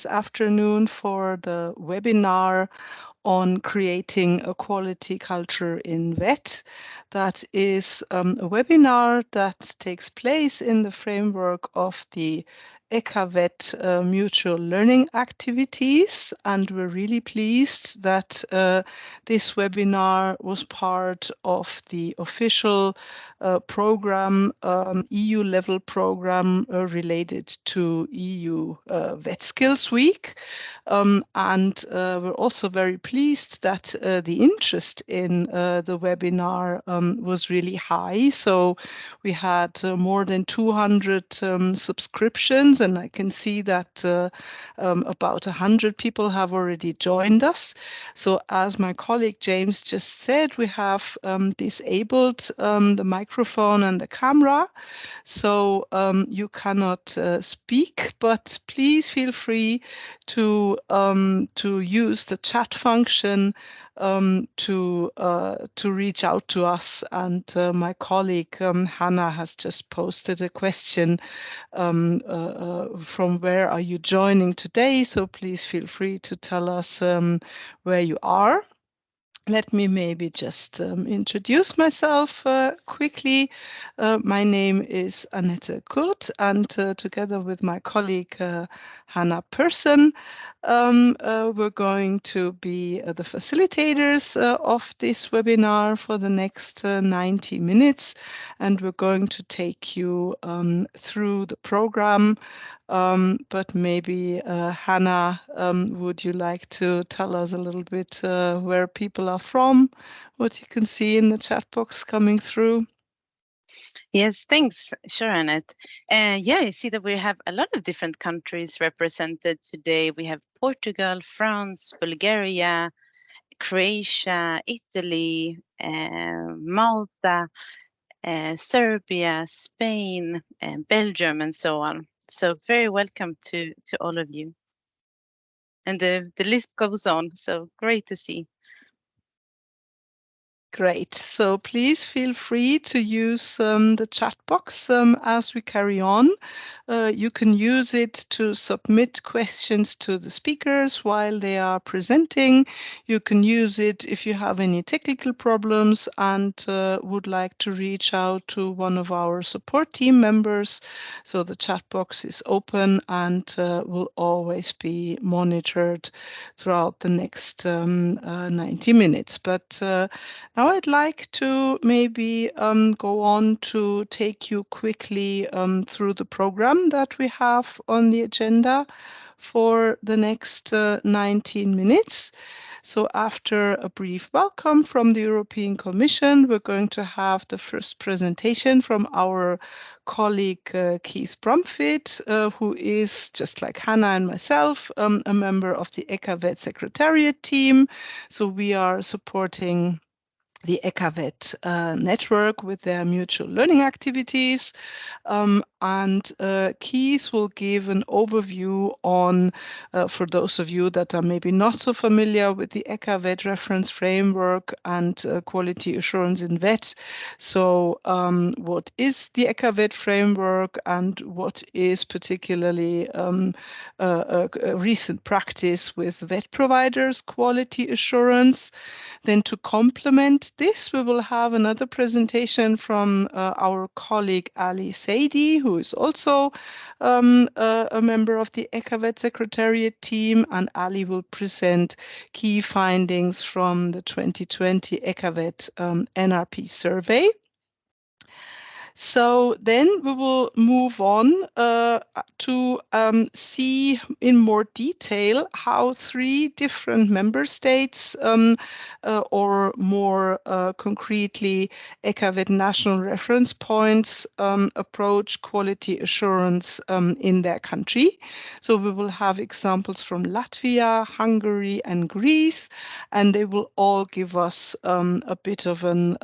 afternoon for the webinar on creating a quality culture in VET. That is a webinar that takes place in the framework of the EQAVET mutual learning activities, and we're really pleased that this webinar was part of the official program, EU level program related to EU VET Skills Week. And we're also very pleased that the interest in the webinar was really high. So we had more than 200 subscriptions, and I can see that about 100 people have already joined us. So as my colleague James just said, we have disabled the microphone and the camera. So you cannot speak, but please feel free to use the chat function to reach out to us. And my colleague Hannah has just posted a question from where are you joining today? So please feel free to tell us where you are. Let me maybe just introduce myself quickly. My name is Annette Kurt, and together with my colleague Hannah Persson, we're going to be the facilitators of this webinar for the next 90 minutes, and we're going to take you through the program. But maybe Hannah, would you like to tell us a little bit where people are from, what you can see in the chat box coming through? Yes, thanks. Sure, Annette. Yeah, I see that we have a lot of different countries represented today. We have Portugal, France, Bulgaria, Croatia, Italy, Malta, Serbia, Spain, Belgium, and so on. So very welcome to all of you. And the list goes on, so great to see. Great. So please feel free to use the chat box as we carry on. You can use it to submit questions to the speakers while they are presenting. You can use it if you have any technical problems and would like to reach out to one of our support team members. So the chat box is open and will always be monitored throughout the next 90 minutes. But now I'd like to maybe go on to take you quickly through the program that we have on the agenda for the next 19 minutes. So after a brief welcome from the European Commission, we're going to have the first presentation from our colleague Keith Brumfitt, who is, just like Hannah and myself, a member of the EQAVET Secretariat team. So we are supporting the EQAVET network with their mutual learning activities. And Keith will give an overview on, for those of you that are maybe not so familiar with the EQAVET reference framework and quality assurance in VET. So what is the EQAVET framework and what is particularly a recent practice with VET providers quality assurance. Then to complement this, we will have another presentation from our colleague Ali Saidi, who is also a member of the EQAVET Secretariat team, and Ali will present key findings from the 2020 EQAVET NRP survey. So then we will move on to see in more detail how 3 different member states, or more concretely, EQAVET national reference points approach quality assurance in their country. So we will have examples from Latvia, Hungary, and Greece, and they will all give us a bit of an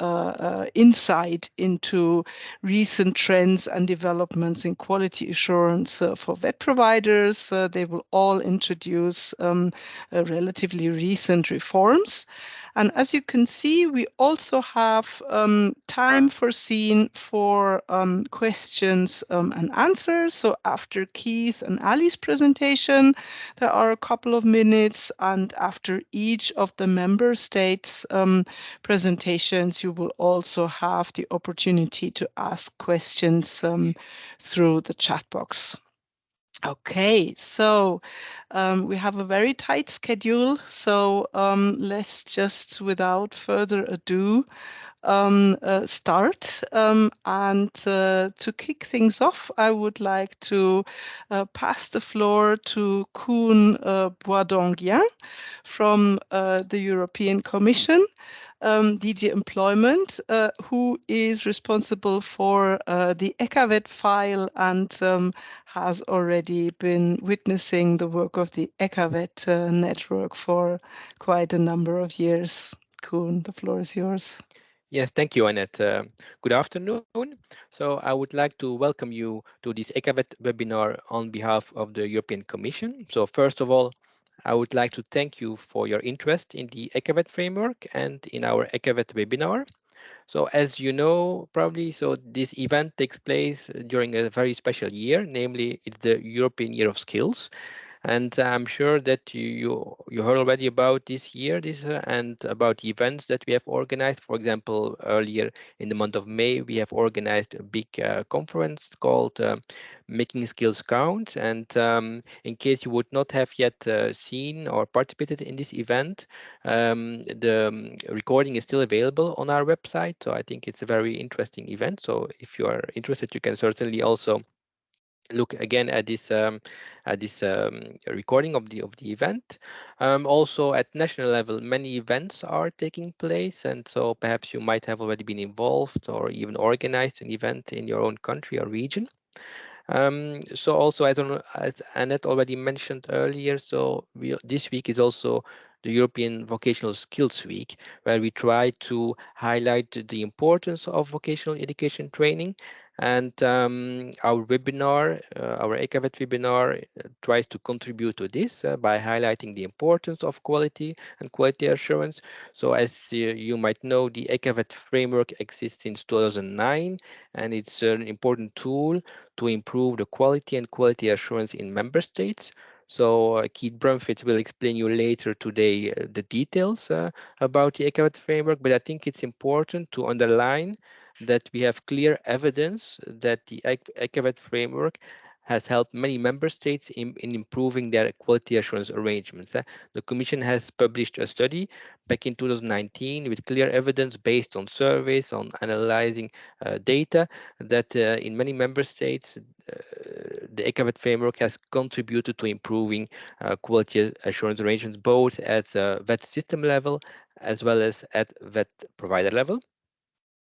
insight into recent trends and developments in quality assurance for VET providers. They will all introduce relatively recent reforms. And as you can see, we also have time foreseen for questions and answers. So after Keith and Ali's presentation, there are a couple of minutes, and after each of the member states' presentations, you will also have the opportunity to ask questions through the chat box. Okay, so we have a very tight schedule, so let's just, without further ado, start. And to kick things off, I would like to pass the floor to Koen Boisdonguien from the European Commission, DG Employment, who is responsible for the EQAVET file and has already been witnessing the work of the EQAVET network for quite a number of years. Koen, the floor is yours. Yes, thank you, Annette. Good afternoon. So I would like to welcome you to this EQAVET webinar on behalf of the European Commission. So first of all, I would like to thank you for your interest in the EQAVET framework and in our EQAVET webinar. So as you know, probably, so this event takes place during a very special year, namely it's the European Year of Skills. And I'm sure that you heard already about this year, and about events that we have organized. For example, earlier in the month of May, we have organized a big conference called Making Skills Count. And in case you would not have yet seen or participated in this event, the recording is still available on our website. So I think it's a very interesting event. So if you are interested, you can certainly also look again at this recording of the event. Also at national level, many events are taking place, and so perhaps you might have already been involved or even organized an event in your own country or region. So also, I don't know, as Annette already mentioned earlier, so this week is also the European Vocational Skills Week, where we try to highlight the importance of vocational education training. And our webinar, our EQAVET webinar, tries to contribute to this by highlighting the importance of quality and quality assurance. So as you might know, the EQAVET framework exists since 2009, and it's an important tool to improve the quality and quality assurance in member states. So Keith Brumfitt will explain you later today the details about the EQAVET framework, but I think it's important to underline that we have clear evidence that the EQAVET framework has helped many member states in improving their quality assurance arrangements. The Commission has published a study back in 2019 with clear evidence based on surveys, on analyzing data, that in many member states, the EQAVET framework has contributed to improving quality assurance arrangements, both at VET system level as well as at VET provider level.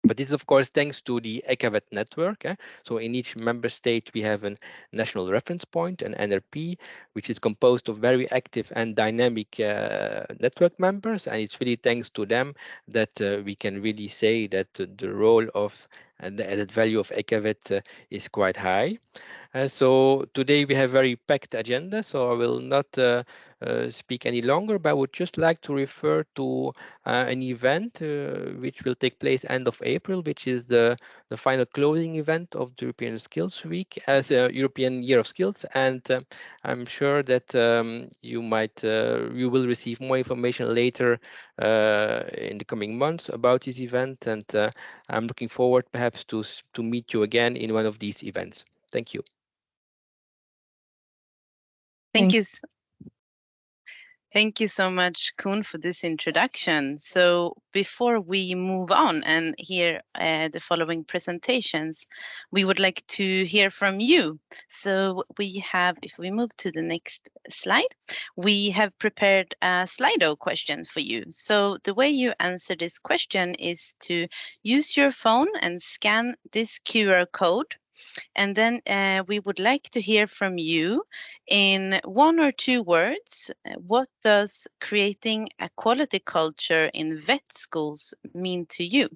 But this is, of course, thanks to the EQAVET network. So in each member state, we have a national reference point, an NRP, which is composed of very active and dynamic network members. And it's really thanks to them that we can really say that the role of and the added value of EQAVET is quite high. So today we have very packed agenda, so I will not speak any longer, but I would just like to refer to an event which will take place end of April, which is the final closing event of the European Skills Week as a European Year of Skills. And I'm sure that you will receive more information later in the coming months about this event. And I'm looking forward perhaps to meet you again in one of these events. Thank you. Thank you. Thank you so much, Koen, for this introduction. So before we move on and hear the following presentations, we would like to hear from you. So we have, if we move to the next slide, we have prepared a Slido question for you. So the way you answer this question is to use your phone and scan this QR code. And then we would like to hear from you in one or two words. What does creating a quality culture in vet schools mean to you?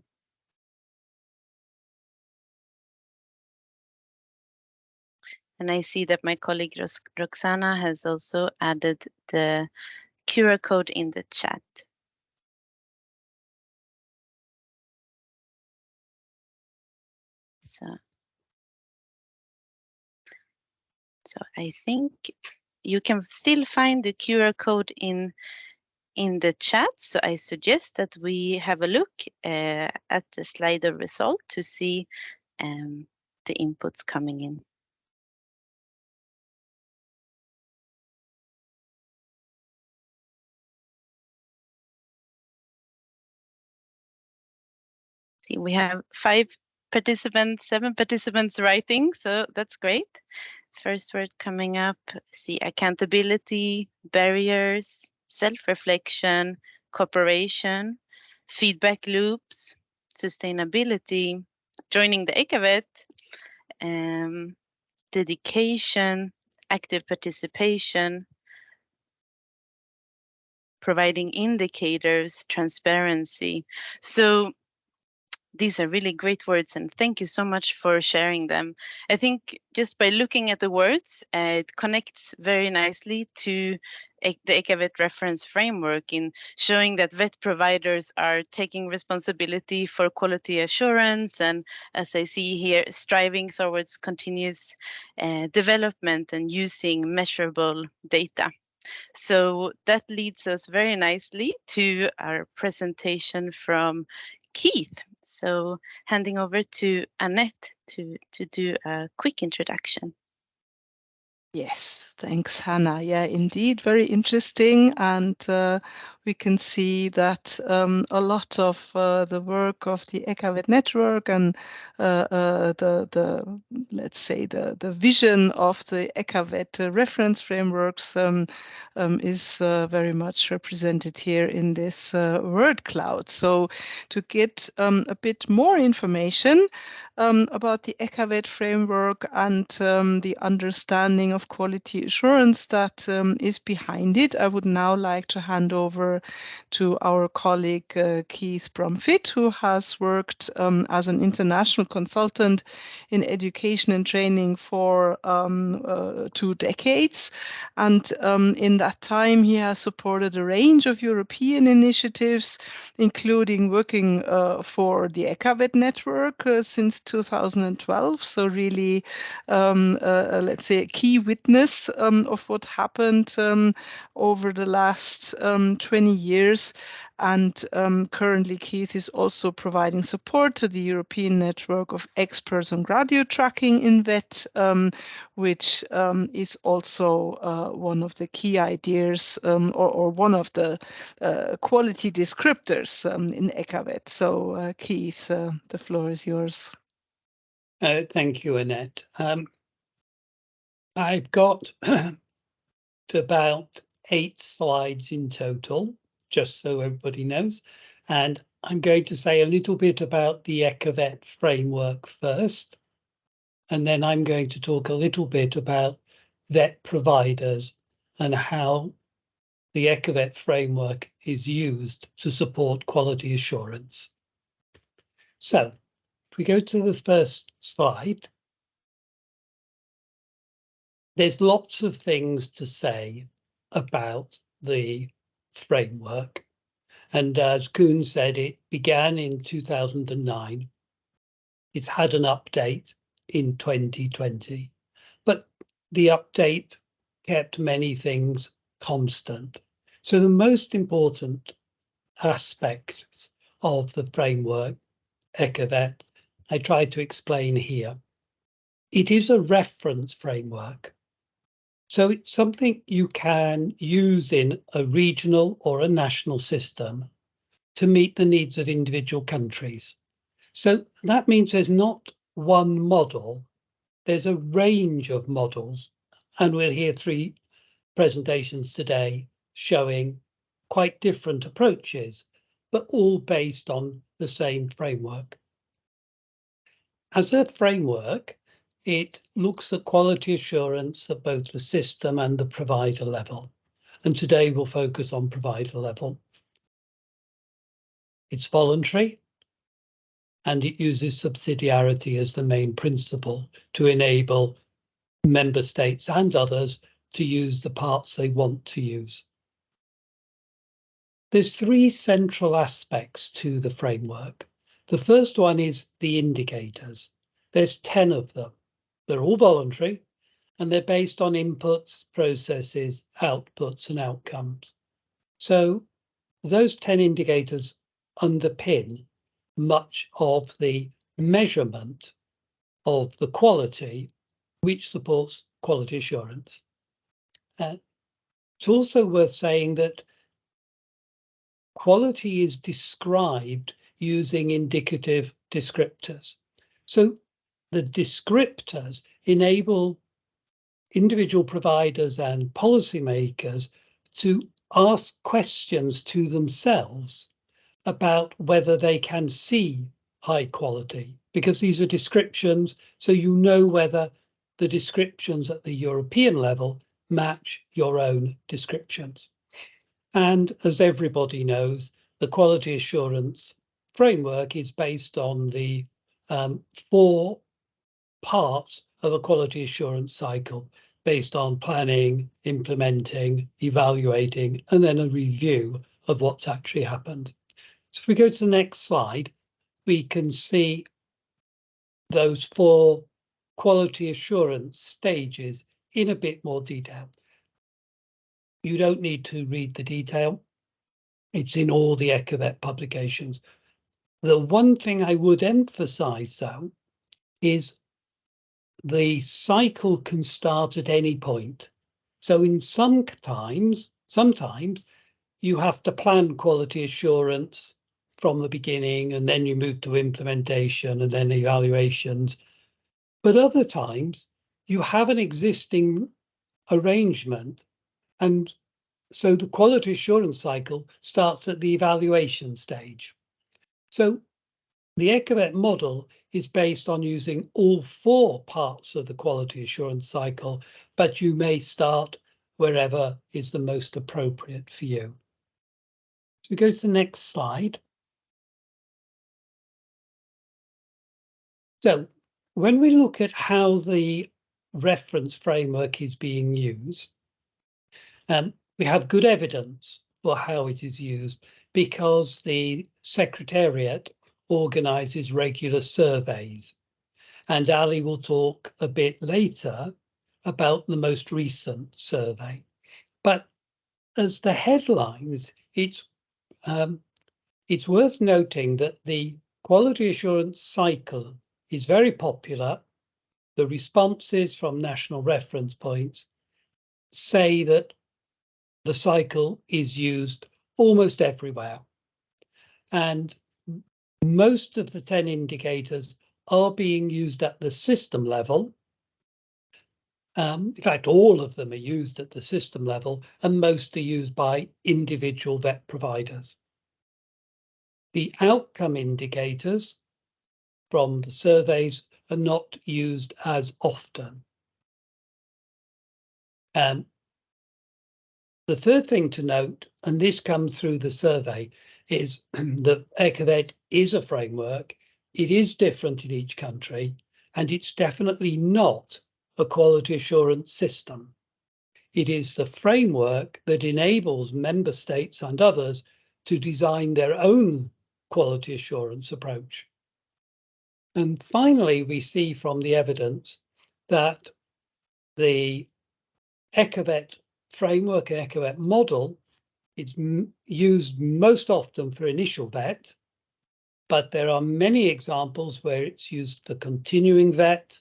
And I see that my colleague Roxana has also added the QR code in the chat. So I think you can still find the QR code in the chat. So I suggest that we have a look at the Slido result to see the inputs coming in. See, we have 7 participants writing, so that's great. First word coming up, see accountability, barriers, self-reflection, cooperation, feedback loops, sustainability, joining the EQAVET, dedication, active participation, providing indicators, transparency. So these are really great words, and thank you so much for sharing them. I think just by looking at the words, it connects very nicely to the EQAVET reference framework in showing that vet providers are taking responsibility for quality assurance and, as I see here, striving towards continuous development and using measurable data. So that leads us very nicely to our presentation from Keith. So handing over to Annette to do a quick introduction. Yes, thanks, Hannah. Yeah, indeed, very interesting. And we can see that a lot of the work of the EQAVET network and the let's say the vision of the EQAVET reference frameworks is very much represented here in this word cloud. So to get a bit more information about the EQAVET framework and the understanding of quality assurance that is behind it, I would now like to hand over to our colleague Keith Bromfit, who has worked as an international consultant in education and training for 2 decades. And in that time, he has supported a range of European initiatives, including working for the EQAVET network since 2012. So really, let's say, a key witness of what happened over the last 20 years. And currently, Keith is also providing support to the European network of experts on graduate tracking in VET, which is also one of the key ideas or one of the quality descriptors in EQAVET. So, Keith, the floor is yours. Thank you, Annette. I've got about 8 slides in total, just so everybody knows. And I'm going to say a little bit about the EQAVET framework first. And then I'm going to talk a little bit about vet providers and how the EQAVET framework is used to support quality assurance. So if we go to the first slide, there's lots of things to say about the framework. And as Koen said, it began in 2009. It's had an update in 2020, but the update kept many things constant. So the most important aspects of the framework, EQAVET, I tried to explain here. It is a reference framework. So it's something you can use in a regional or a national system to meet the needs of individual countries. So that means there's not one model, there's a range of models. And we'll hear 3 presentations today showing quite different approaches, but all based on the same framework. As a framework, it looks at quality assurance at both the system and the provider level. And today we'll focus on provider level. It's voluntary, and it uses subsidiarity as the main principle to enable member states and others to use the parts they want to use. There's 3 central aspects to the framework. The first one is the indicators. There's 10 of them. They're all voluntary, and they're based on inputs, processes, outputs, and outcomes. So those 10 indicators underpin much of the measurement of the quality, which supports quality assurance. It's also worth saying that quality is described using indicative descriptors. So the descriptors enable individual providers and policymakers to ask questions to themselves about whether they can see high quality, because these are descriptions, so you know whether the descriptions at the European level match your own descriptions. And as everybody knows, the quality assurance framework is based on the 4 parts of a quality assurance cycle, based on planning, implementing, evaluating, and then a review of what's actually happened. So if we go to the next slide, we can see those 4 quality assurance stages in a bit more detail. You don't need to read the detail. It's in all the EQAVET publications. The one thing I would emphasize, though, is the cycle can start at any point. So in sometimes you have to plan quality assurance from the beginning, and then you move to implementation and then evaluations. But other times you have an existing arrangement, and so the quality assurance cycle starts at the evaluation stage. So the EQAVET model is based on using all 4 parts of the quality assurance cycle, but you may start wherever is the most appropriate for you. So we go to the next slide. So when we look at how the reference framework is being used, we have good evidence for how it is used because the Secretariat organises regular surveys. And Ali will talk a bit later about the most recent survey. But as the headlines, it's worth noting that the quality assurance cycle is very popular. The responses from national reference points say that the cycle is used almost everywhere. And most of the 10 indicators are being used at the system level. In fact, all of them are used at the system level, and most are used by individual vet providers. The outcome indicators from the surveys are not used as often. The third thing to note, and this comes through the survey, is that EQAVET is a framework. It is different in each country, and it's definitely not a quality assurance system. It is the framework that enables member states and others to design their own quality assurance approach. And finally, we see from the evidence that the EQAVET framework, EQAVET model, is used most often for initial vet, but there are many examples where it's used for continuing vet,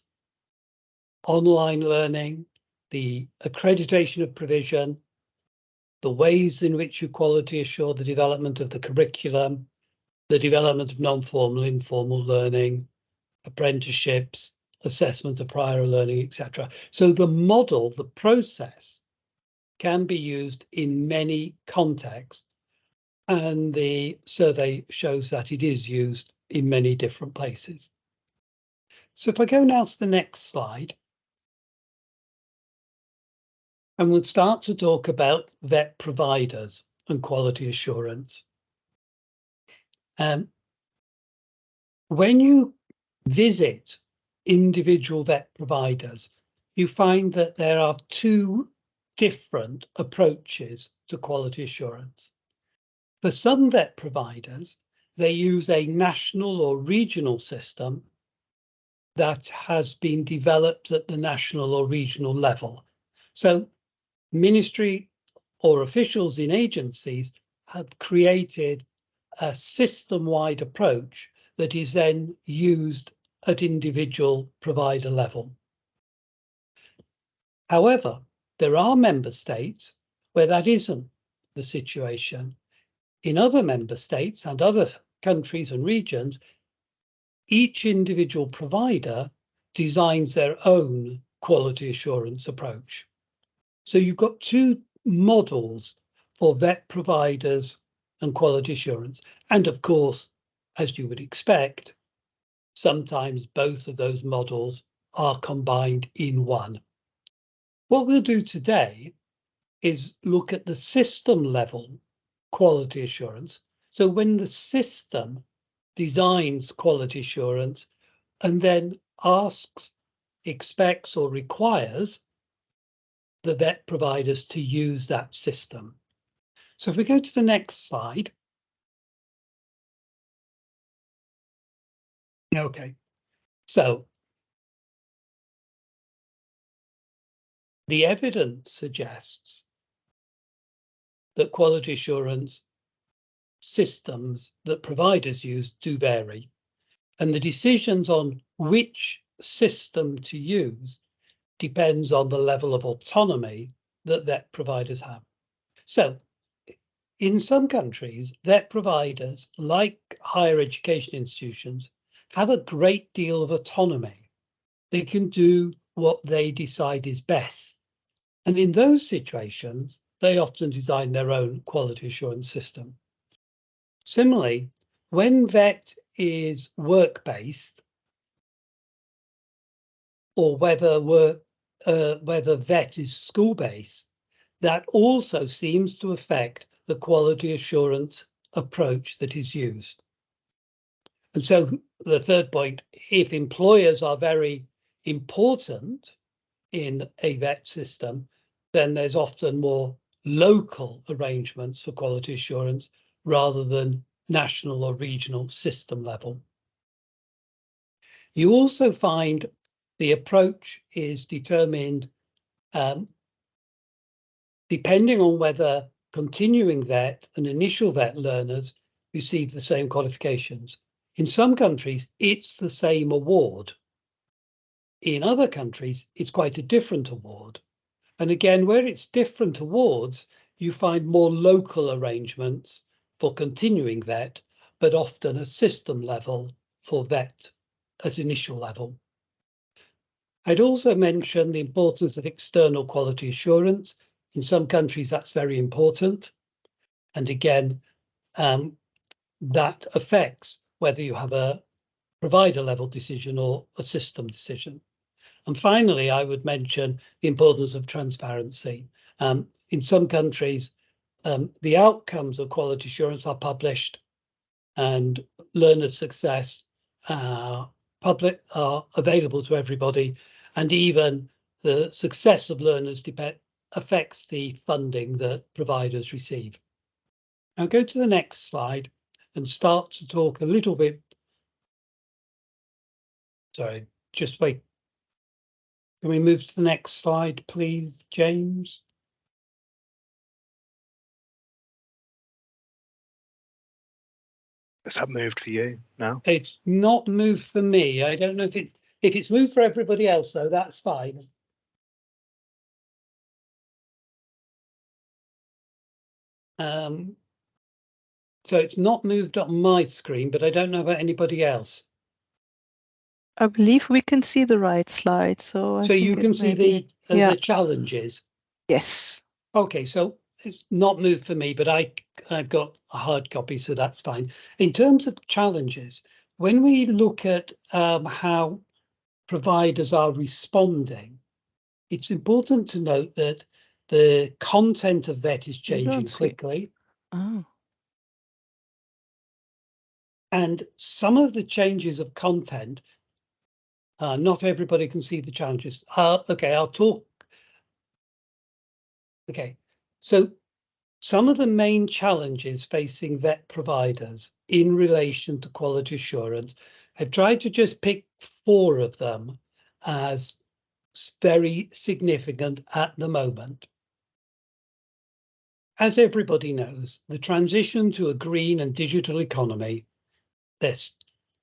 online learning, the accreditation of provision, the ways in which you quality assure the development of the curriculum, the development of non-formal, informal learning, apprenticeships, assessment of prior learning, etc. So the model, the process, can be used in many contexts, and the survey shows that it is used in many different places. So if I go now to the next slide, and we'll start to talk about vet providers and quality assurance. When you visit individual vet providers, you find that there are 2 different approaches to quality assurance. For some vet providers, they use a national or regional system, that has been developed at the national or regional level. So ministry or officials in agencies have created a system-wide approach that is then used at individual provider level. However, there are member states where that isn't the situation. In other member states and other countries and regions, each individual provider designs their own quality assurance approach. So you've got two models for vet providers and quality assurance. And of course, as you would expect, sometimes both of those models are combined in one. What we'll do today is look at the system level quality assurance. So when the system designs quality assurance and then asks, expects or requires the vet providers to use that system. So if we go to the next slide. Okay, so the evidence suggests that quality assurance systems that providers use do vary, and the decisions on which system to use depends on the level of autonomy that vet providers have. So in some countries, vet providers, like higher education institutions, have a great deal of autonomy. They can do what they decide is best. And in those situations, they often design their own quality assurance system. Similarly, when vet is work-based, or whether vet is school-based, that also seems to affect the quality assurance approach that is used. And so the third point, if employers are very important in a vet system, then there's often more local arrangements for quality assurance rather than national or regional system level. You also find the approach is determined depending on whether continuing vet and initial vet learners receive the same qualifications. In some countries, it's the same award. In other countries, it's quite a different award. And again, where it's different awards, you find more local arrangements for continuing vet, but often a system level for vet at initial level. I'd also mention the importance of external quality assurance. In some countries, that's very important. And again, that affects whether you have a provider level decision or a system decision. And finally, I would mention the importance of transparency. In some countries, the outcomes of quality assurance are published and learner success are available to everybody. And even the success of learners affects the funding that providers receive. Now go to the next slide and start to talk a little bit. Sorry, just wait. Can we move to the next slide, please, James? Has that moved for you now? It's not moved for me. I don't know if it's moved for everybody else, though, that's fine. So it's not moved on my screen, but I don't know about anybody else. I believe we can see the right slide. So you can see the challenges. Yes. Okay, so it's not moved for me, but I've got a hard copy, so that's fine. In terms of challenges, when we look at how providers are responding, it's important to note that the content of vet is changing quickly. Oh. And some of the changes of content, not everybody can see the challenges. Okay, I'll talk. Okay, so some of the main challenges facing vet providers in relation to quality assurance I've tried to just pick 4 of them as very significant at the moment. As everybody knows, the transition to a green and digital economy, this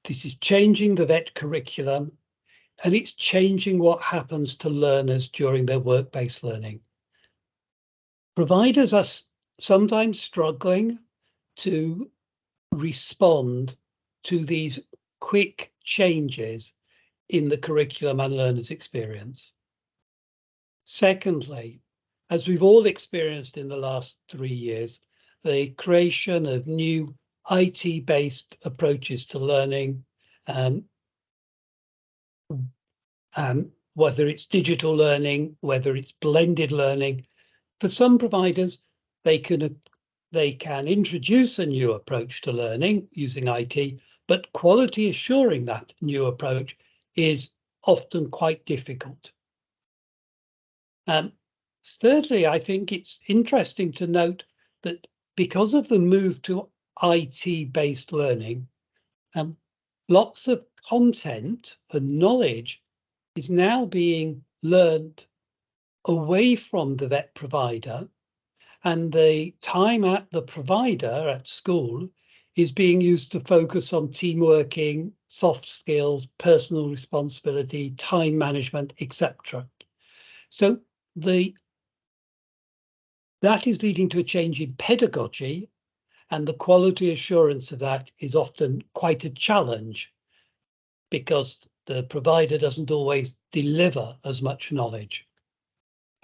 is changing the VET curriculum, and it's changing what happens to learners during their work-based learning. Providers are sometimes struggling to respond to these quick changes in the curriculum and learners' experience. Secondly, as we've all experienced in the last 3 years, the creation of new IT-based approaches to learning, whether it's digital learning, whether it's blended learning. For some providers, they can introduce a new approach to learning using IT, but quality assuring that new approach is often quite difficult. Thirdly, I think it's interesting to note that because of the move to IT-based learning, lots of content and knowledge is now being learned away from the VET provider, and the time at the provider at school is being used to focus on team working, soft skills, personal responsibility, time management, etc. So that is leading to a change in pedagogy, and the quality assurance of that is often quite a challenge because the provider doesn't always deliver as much knowledge.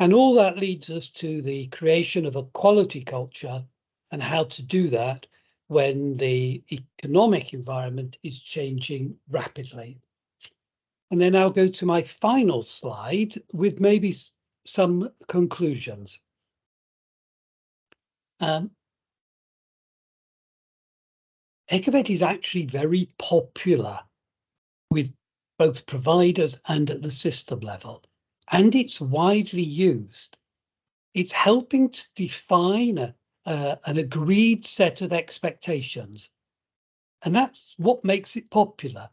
And all that leads us to the creation of a quality culture and how to do that when the economic environment is changing rapidly. And then I'll go to my final slide with maybe some conclusions. EQAVET is actually very popular with both providers and at the system level, and it's widely used. It's helping to define an agreed set of expectations, and that's what makes it popular.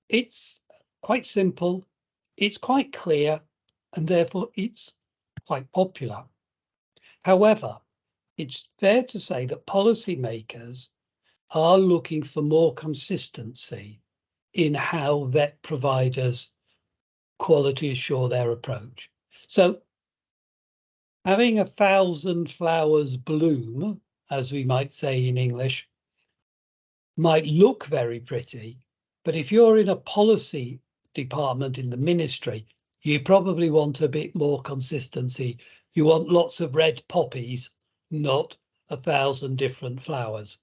It's quite simple, it's quite clear, and therefore it's quite popular. However, it's fair to say that policymakers are looking for more consistency in how VET providers quality assure their approach. So having 1,000 flowers bloom, as we might say in English, might look very pretty, but if you're in a policy department in the ministry, you probably want a bit more consistency. You want lots of red poppies, not 1,000 different flowers,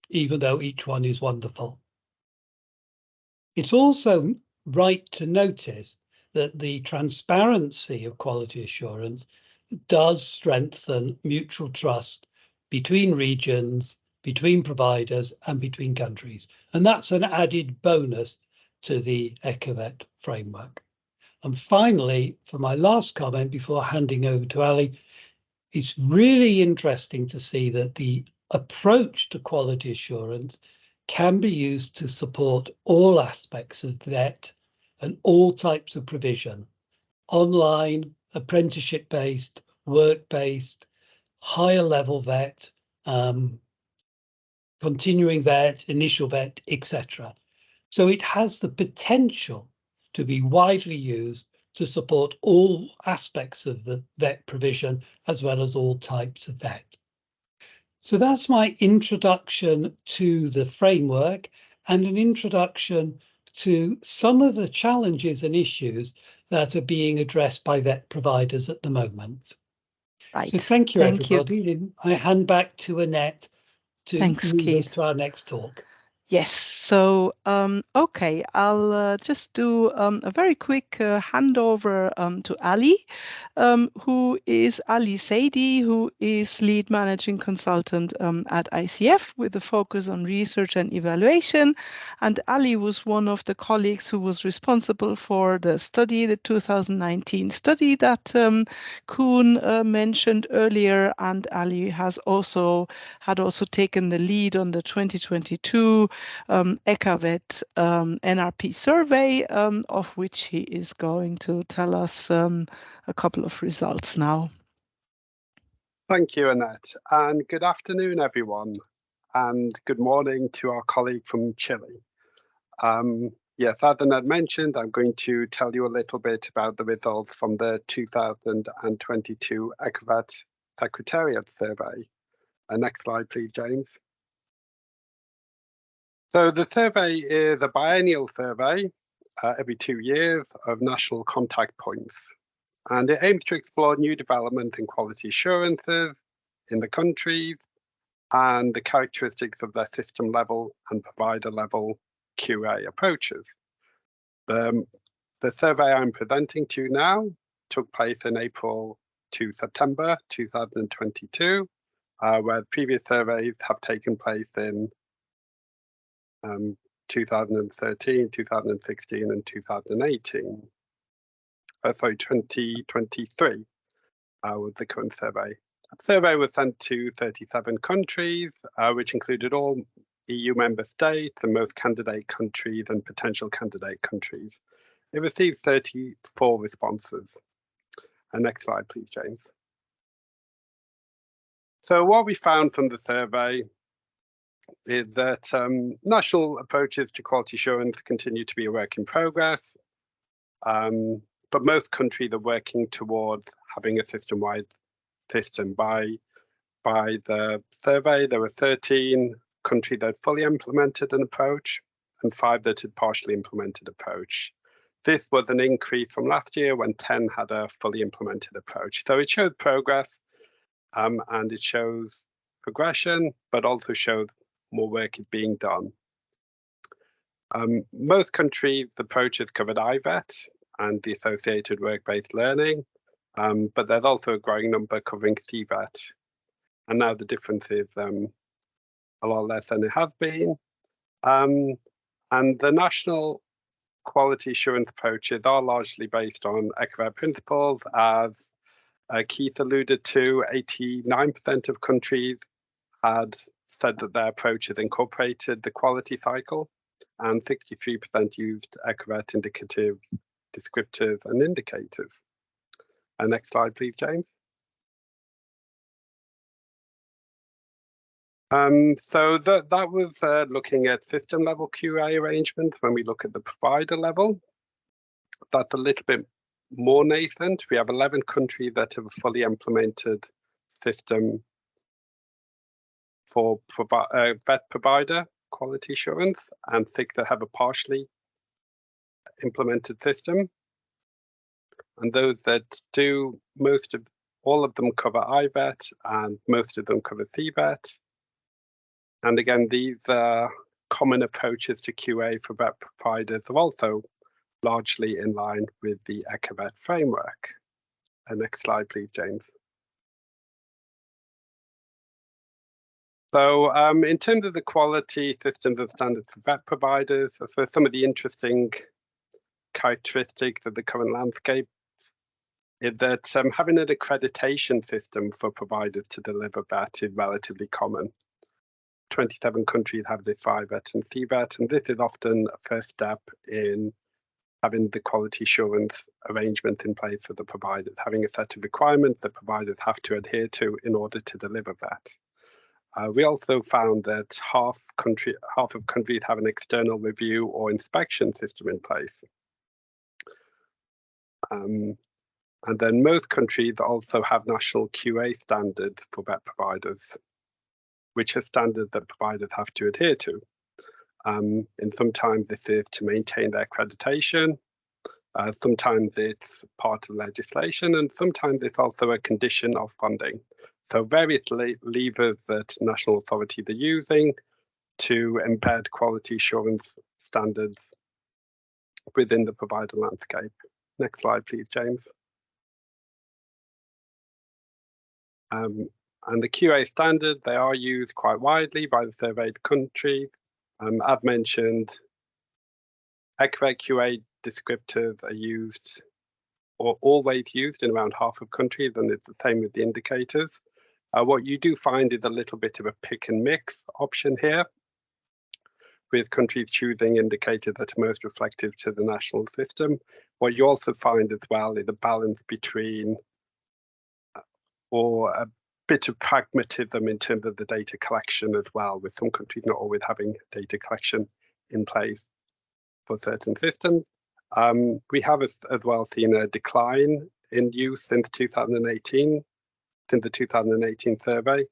even though each one is wonderful. It's also right to notice that the transparency of quality assurance does strengthen mutual trust between regions, between providers and between countries. And that's an added bonus to the EQAVET framework. And finally, for my last comment before handing over to Ali, it's really interesting to see that the approach to quality assurance can be used to support all aspects of VET and all types of provision: online, apprenticeship-based, work-based, higher level VET, continuing VET, initial VET, etc. So it has the potential to be widely used to support all aspects of the VET provision, as well as all types of VET. So that's my introduction to the framework and an introduction to some of the challenges and issues that are being addressed by VET providers at the moment. Right. So thank you, everybody. And I hand back to Annette to move us to our next talk. Yes, so okay, I'll just do a very quick handover to Ali, who is Ali Saidi, who is lead managing consultant at ICF with a focus on research and evaluation. And Ali was one of the colleagues who was responsible for the study, the 2019 study that Koen mentioned earlier. And Ali had also taken the lead on the 2022 EQAVET NRP survey, of which he is going to tell us a couple of results now. Thank you, Annette, and good afternoon, everyone, and good morning to our colleague from Chile. Yes, as Annette mentioned, I'm going to tell you a little bit about the results from the 2022 EQAVET Secretariat Survey. Next slide, please, James. So the survey is a biennial survey every 2 years of national contact points. And it aims to explore new development in quality assurances in the countries and the characteristics of their system level and provider level QA approaches. The survey I'm presenting to now took place in April to September 2022, where previous surveys have taken place in 2013, 2016, and 2018. Sorry, 2023 was the current survey. The survey was sent to 37 countries, which included all EU member states and most candidate countries and potential candidate countries. It received 34 responses. Next slide, please, James. So what we found from the survey is that national approaches to quality assurance continue to be a work in progress, but most countries are working towards having a system-wide system. By the survey, there were 13 countries that fully implemented an approach and 5 that had partially implemented approach. This was an increase from last year when 10 had a fully implemented approach. So it showed progress and it shows progression, but also showed more work is being done. Most countries' approaches covered EQAVET and the associated work-based learning, but there's also a growing number covering CVET. And now the difference is a lot less than it has been. And the national quality assurance approaches are largely based on EQAVET principles. As Keith alluded to, 89% of countries had said that their approaches incorporated the quality cycle, and 63% used EQAVET indicative, descriptive, and indicators. Next slide, please, James. So that was looking at system level QA arrangements. When we look at the provider level, that's a little bit more nascent. We have 11 countries that have a fully implemented system for vet provider quality assurance, and 6 that have a partially implemented system. And those that do, all of them cover EQAVET, and most of them cover CVET. And again, these common approaches to QA for vet providers are also largely in line with the EQAVET framework. Next slide, please, James. So in terms of the quality systems and standards for vet providers, I suppose some of the interesting characteristics of the current landscape is that having an accreditation system for providers to deliver vet is relatively common. 27 countries have this EQAVET and CVET, and this is often a first step in having the quality assurance arrangement in place for the providers, having a set of requirements that providers have to adhere to in order to deliver vet. We also found that half of countries have an external review or inspection system in place. And then most countries also have national QA standards for vet providers, which are standards that providers have to adhere to. And sometimes this is to maintain their accreditation, sometimes it's part of legislation, and sometimes it's also a condition of funding. So various levers that national authorities are using to embed quality assurance standards within the provider landscape. Next slide, please, James. And the QA standard, they are used quite widely by the surveyed countries. As mentioned, EQAVET QA descriptors are used or always used in around half of countries, and it's the same with the indicators. What you do find is a little bit of a pick and mix option here, with countries choosing indicators that are most reflective to the national system. What you also find as well is a balance between or a bit of pragmatism in terms of the data collection as well, with some countries not always having data collection in place for certain systems. We have as well seen a decline in use since 2018, since the 2018 survey.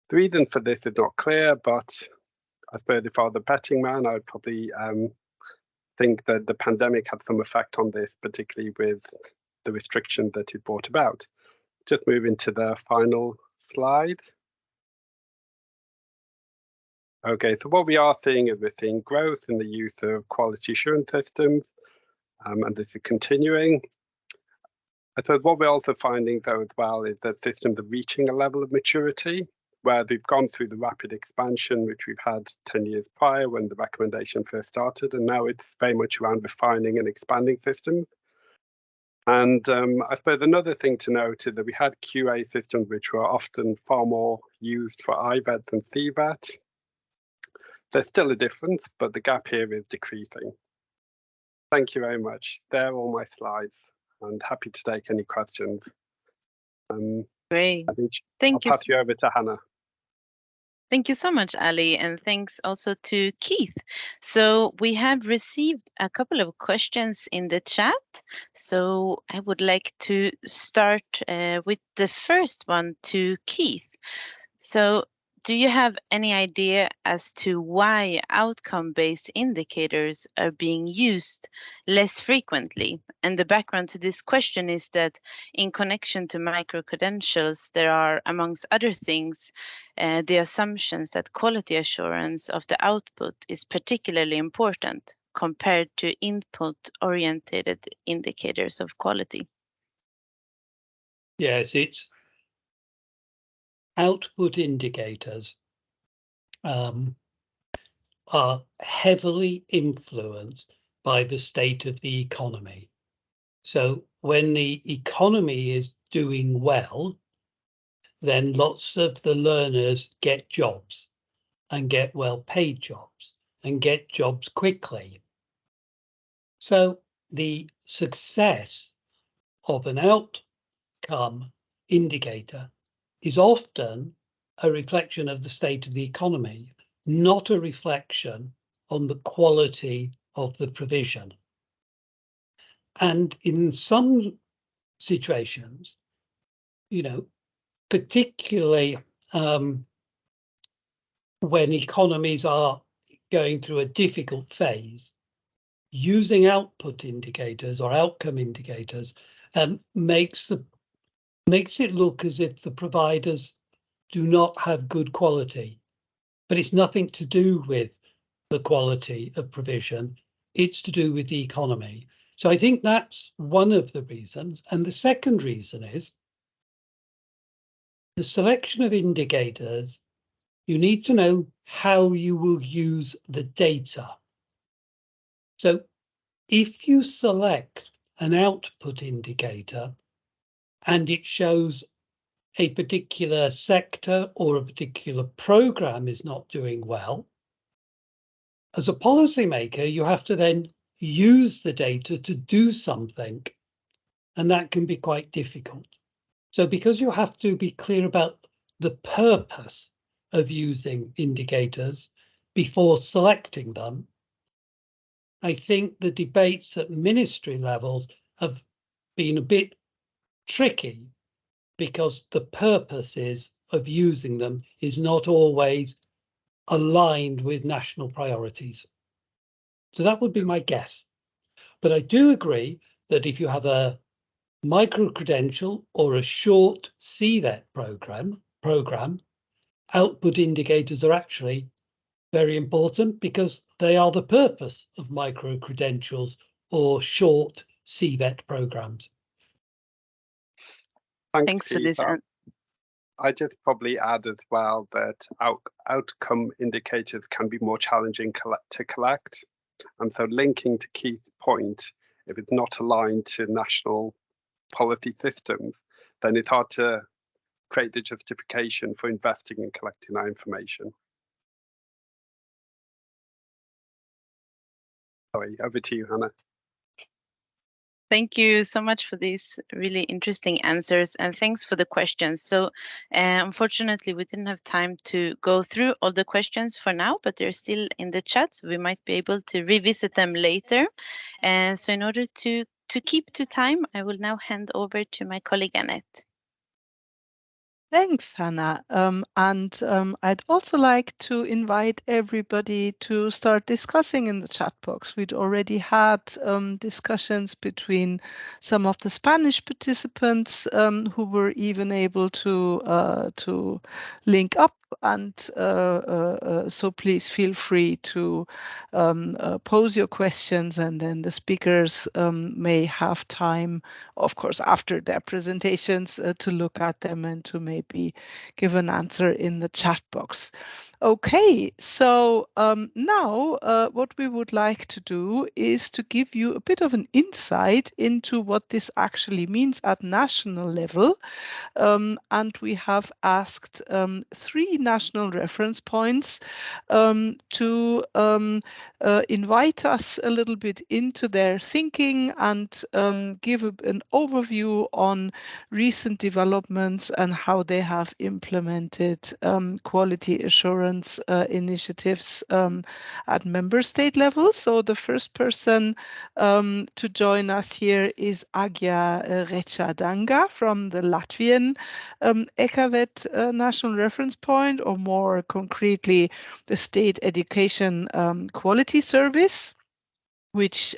The reason for this is not clear, but I suppose if I was a betting man, I would probably think that the pandemic had some effect on this, particularly with the restriction that it brought about. Just moving to the final slide. Okay, so what we are seeing is we're seeing growth in the use of quality assurance systems, and this is continuing. I suppose what we're also finding though as well is that systems are reaching a level of maturity where they've gone through the rapid expansion which we've had 10 years prior when the recommendation first started, and now it's very much around refining and expanding systems. And I suppose another thing to note is that we had QA systems which were often far more used for IVET than CVET. There's still a difference, but the gap here is decreasing. Thank you very much. They're all my slides, and happy to take any questions. Great. I'll pass you over to Hannah. Thank you so much, Ali, and thanks also to Keith. So we have received a couple of questions in the chat. So I would like to start with the first one to Keith. So do you have any idea as to why outcome-based indicators are being used less frequently? And the background to this question is that in connection to micro-credentials, there are, amongst other things, the assumptions that quality assurance of the output is particularly important compared to input-oriented indicators of quality. Yes, it's output indicators are heavily influenced by the state of the economy. So when the economy is doing well, then lots of the learners get jobs and get well-paid jobs and get jobs quickly. So the success of an outcome indicator is often a reflection of the state of the economy, not a reflection on the quality of the provision. And in some situations, you know, particularly when economies are going through a difficult phase, using output indicators or outcome indicators makes it look as if the providers do not have good quality, but it's nothing to do with the quality of provision. It's to do with the economy. So I think that's one of the reasons. And the second reason is the selection of indicators. You need to know how you will use the data. So if you select an output indicator and it shows a particular sector or a particular program is not doing well, as a policymaker, you have to then use the data to do something, and that can be quite difficult. So because you have to be clear about the purpose of using indicators before selecting them, I think the debates at ministry levels have been a bit tricky because the purposes of using them is not always aligned with national priorities. So that would be my guess. But I do agree that if you have a micro-credential or a short CVET program, output indicators are actually very important because they are the purpose of micro-credentials or short CVET programs. Thanks for this. I just probably add as well that outcome indicators can be more challenging to collect. And so linking to Keith's point, if it's not aligned to national policy systems, then it's hard to create the justification for investing in collecting that information. Sorry, over to you, Hannah. Thank you so much for these really interesting answers, and thanks for the questions. So unfortunately, we didn't have time to go through all the questions for now, but they're still in the chat, so we might be able to revisit them later. So in order to keep to time, I will now hand over to my colleague Annette. Thanks, Hannah. I'd also like to invite everybody to start discussing in the chat box. We'd already had discussions between some of the Spanish participants who were even able to link up. And so please feel free to pose your questions, and then the speakers may have time, of course, after their presentations to look at them and to maybe give an answer in the chat box. Okay, so now what we would like to do is to give you a bit of an insight into what this actually means at national level. And we have asked 3 national reference points to invite us a little bit into their thinking and give an overview on recent developments and how they have implemented quality assurance initiatives at member state level. So the first person to join us here is Agya Rechadanga from the Latvian EQAVET National Reference Point, or more concretely, the State Education Quality Service, which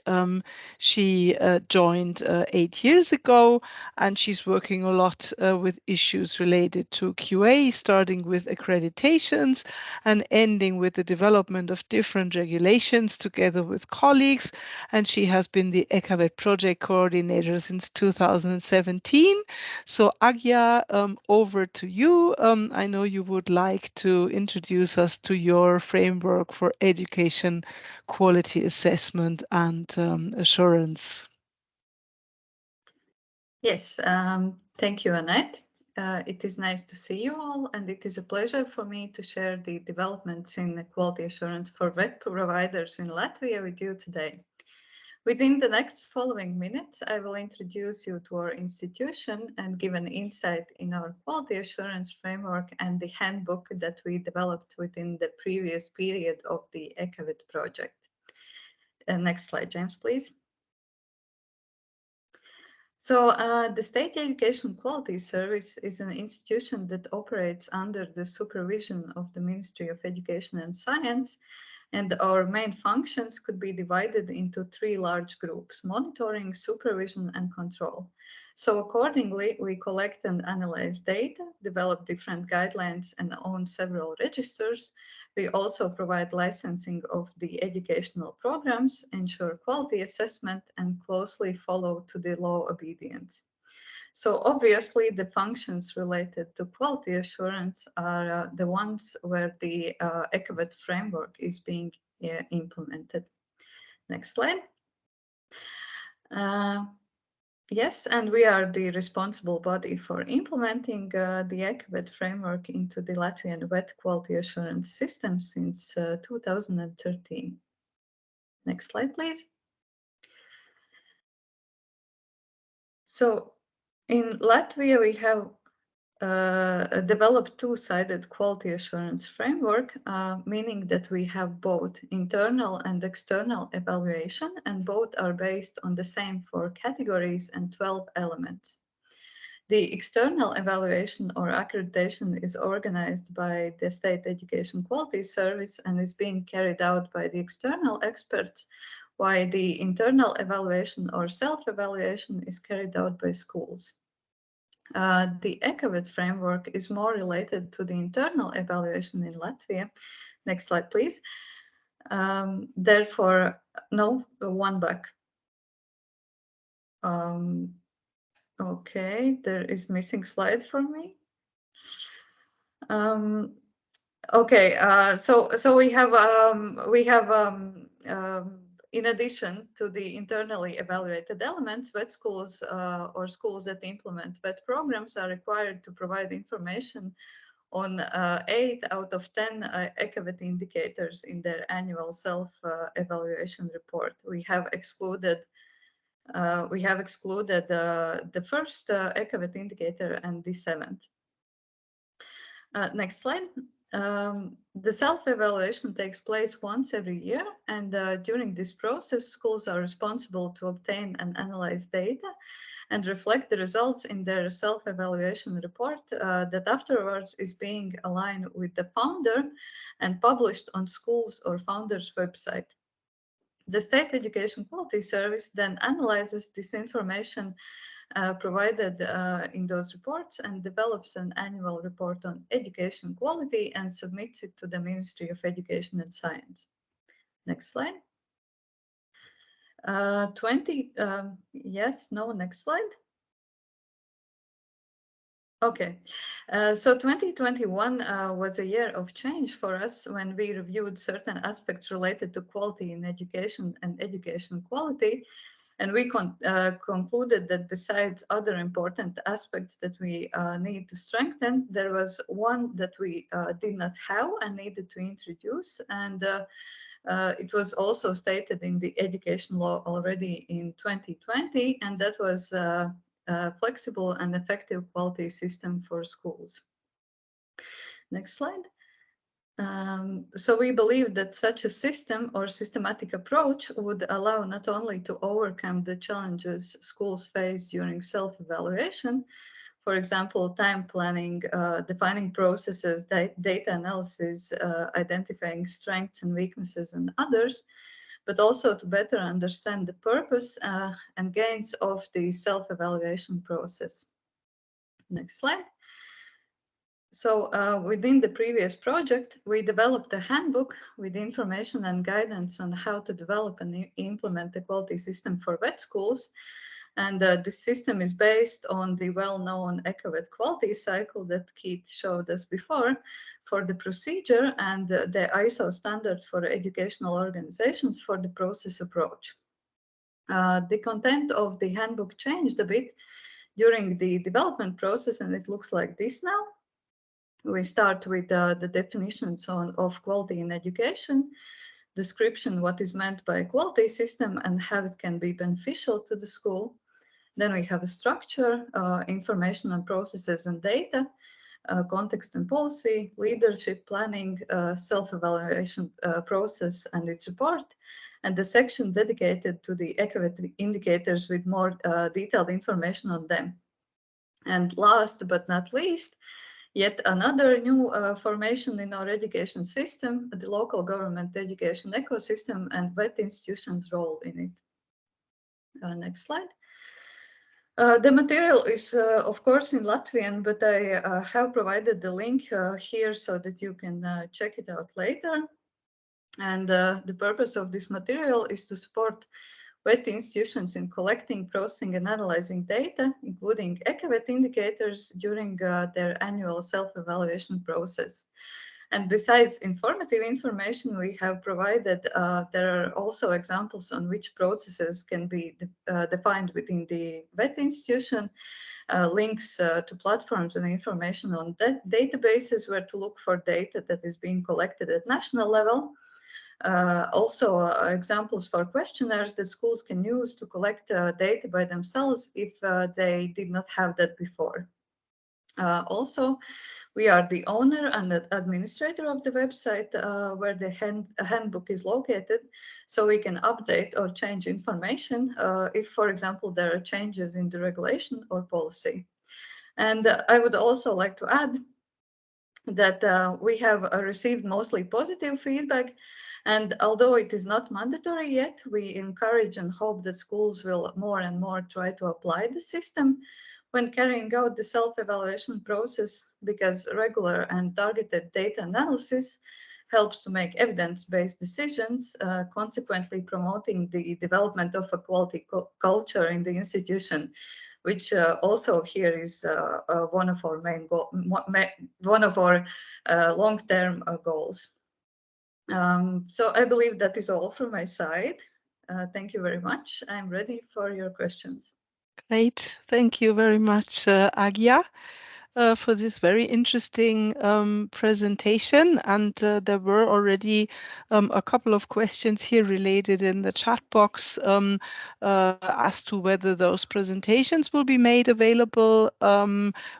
she joined 8 years ago, and she's working a lot with issues related to QA, starting with accreditations and ending with the development of different regulations together with colleagues. And she has been the EQAVET project coordinator since 2017. So Agya, over to you. I know you would like to introduce us to your framework for education quality assessment and assurance. Yes, thank you, Annette. It is nice to see you all, and it is a pleasure for me to share the developments in quality assurance for web providers in Latvia with you today. Within the next following minutes, I will introduce you to our institution and give an insight in our quality assurance framework and the handbook that we developed within the previous period of the EQAVET project. Next slide, James, please. So the State Education Quality Service is an institution that operates under the supervision of the Ministry of Education and Science, and our main functions could be divided into 3 large groups: monitoring, supervision, and control. So accordingly, we collect and analyze data, develop different guidelines, and own several registers. We also provide licensing of the educational programs, ensure quality assessment, and closely follow to the law obedience. So obviously, the functions related to quality assurance are the ones where the EQAVET framework is being implemented. Next slide. Yes, and we are the responsible body for implementing the EQAVET framework into the Latvian wet quality assurance system since 2013. Next slide, please. So in Latvia, we have developed 2-sided quality assurance framework, meaning that we have both internal and external evaluation, and both are based on the same 4 categories and 12 elements. The external evaluation or accreditation is organized by the State Education Quality Service and is being carried out by the external experts, while the internal evaluation or self-evaluation is carried out by schools. The EQAVET framework is more related to the internal evaluation in Latvia. Next slide, please. Therefore, no, one back. Okay, there is missing slide for me. Okay, so we have in addition to the internally evaluated elements, wet schools or schools that implement wet programs are required to provide information on 8 out of 10 EQAVET indicators in their annual self-evaluation report. We have excluded the first EQAVET indicator and the 7th. Next slide. The self-evaluation takes place once every year, and during this process, schools are responsible to obtain and analyze data and reflect the results in their self-evaluation report that afterwards is being aligned with the founder and published on schools or founder's website. The State Education Quality Service then analyzes this information provided in those reports and develops an annual report on education quality and submits it to the Ministry of Education and Science. Next slide. Next slide. Okay, so 2021 was a year of change for us when we reviewed certain aspects related to quality in education and education quality. And we concluded that besides other important aspects that we need to strengthen, there was one that we did not have and needed to introduce. And it was also stated in the education law already in 2020, and that was a flexible and effective quality system for schools. Next slide. So we believe that such a system or systematic approach would allow not only to overcome the challenges schools face during self-evaluation, for example, time planning, defining processes, data analysis, identifying strengths and weaknesses and others, but also to better understand the purpose and gains of the self-evaluation process. Next slide. So within the previous project, we developed a handbook with information and guidance on how to develop and implement the quality system for vet schools. And this system is based on the well-known EQAVET quality cycle that Keith showed us before for the procedure and the ISO standard for educational organizations for the process approach. The content of the handbook changed a bit during the development process, and it looks like this now. We start with the definitions of quality in education, description what is meant by a quality system and how it can be beneficial to the school. Then we have a structure, information on processes and data, context and policy, leadership, planning, self-evaluation process and its report, and the section dedicated to the EQAVET indicators with more detailed information on them. And last but not least, yet another new formation in our education system, the local government education ecosystem and vet institutions' role in it. Next slide. The material is, of course, in Latvian, but I have provided the link here so that you can check it out later. And the purpose of this material is to support vet institutions in collecting, processing, and analyzing data, including EQAVET indicators during their annual self-evaluation process. And besides informative information we have provided, there are also examples on which processes can be defined within the vet institution, links to platforms and information on databases where to look for data that is being collected at national level. Also examples for questionnaires that schools can use to collect data by themselves if they did not have that before. Also, we are the owner and the administrator of the website where the handbook is located, so we can update or change information if, for example, there are changes in the regulation or policy. And I would also like to add that we have received mostly positive feedback. And although it is not mandatory yet, we encourage and hope that schools will more and more try to apply the system when carrying out the self-evaluation process, because regular and targeted data analysis helps to make evidence-based decisions, consequently promoting the development of a quality culture in the institution, which also here is one of our main long-term goals. So I believe that is all from my side. Thank you very much. I'm ready for your questions. Great. Thank you very much, Agia. for this very interesting presentation. And there were already a couple of questions here related in the chat box as to whether those presentations will be made available.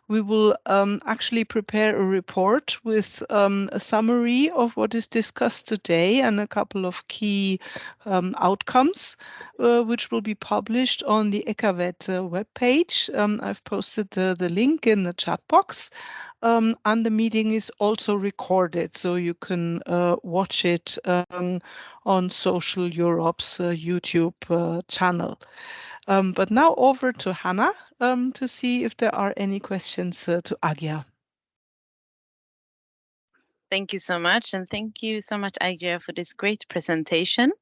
We will actually prepare a report with a summary of what is discussed today and a couple of key outcomes, which will be published on the EQAVET webpage. I've posted the link in the chat box. And the meeting is also recorded, so you can watch it on Social Europe's YouTube channel. But now over to Hannah to see if there are any questions to Agia. Thank you so much, and thank you so much, Agia, for this great presentation.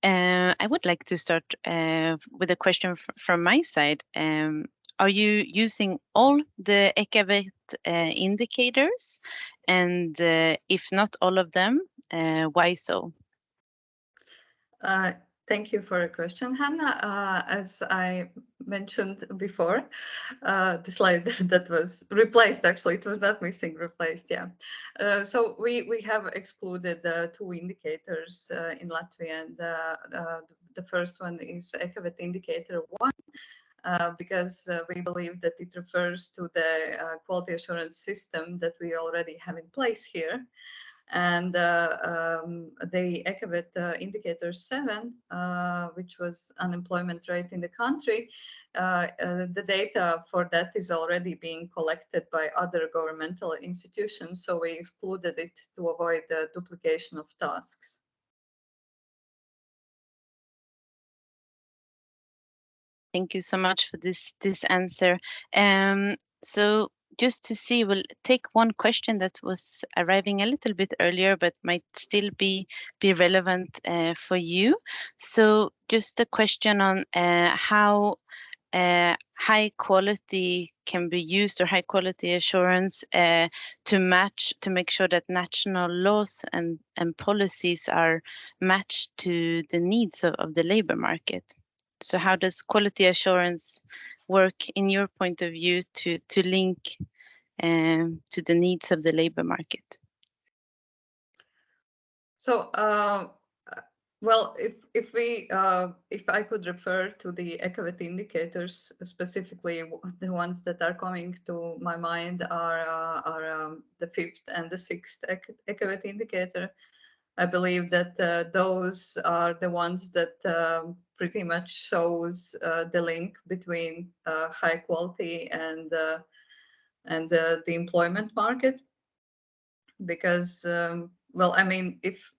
I would like to start with a question from my side. Are you using all the EQAVET indicators? And if not all of them, why so? Thank you for a question, Hannah. As I mentioned before, the slide that was replaced, actually, it was not missing, replaced, yeah. So we have excluded two indicators in Latvia, and the first one is EQAVET indicator 1, because we believe that it refers to the quality assurance system that we already have in place here. And the EQAVET indicator 7, which was unemployment rate in the country, the data for that is already being collected by other governmental institutions, so we excluded it to avoid the duplication of tasks. Thank you so much for this answer. So just to see, we'll take one question that was arriving a little bit earlier, but might still be relevant for you. So just a question on how high quality can be used, or high quality assurance to make sure that national laws and policies are matched to the needs of the labor market. So how does quality assurance work in your point of view to link to the needs of the labor market? So, well, if I could refer to the EQAVET indicators, specifically the ones that are coming to my mind are the 5th and the 6th EQAVET indicator. I believe that those are the ones that pretty much shows the link between high quality and the employment market. Because well, I mean, if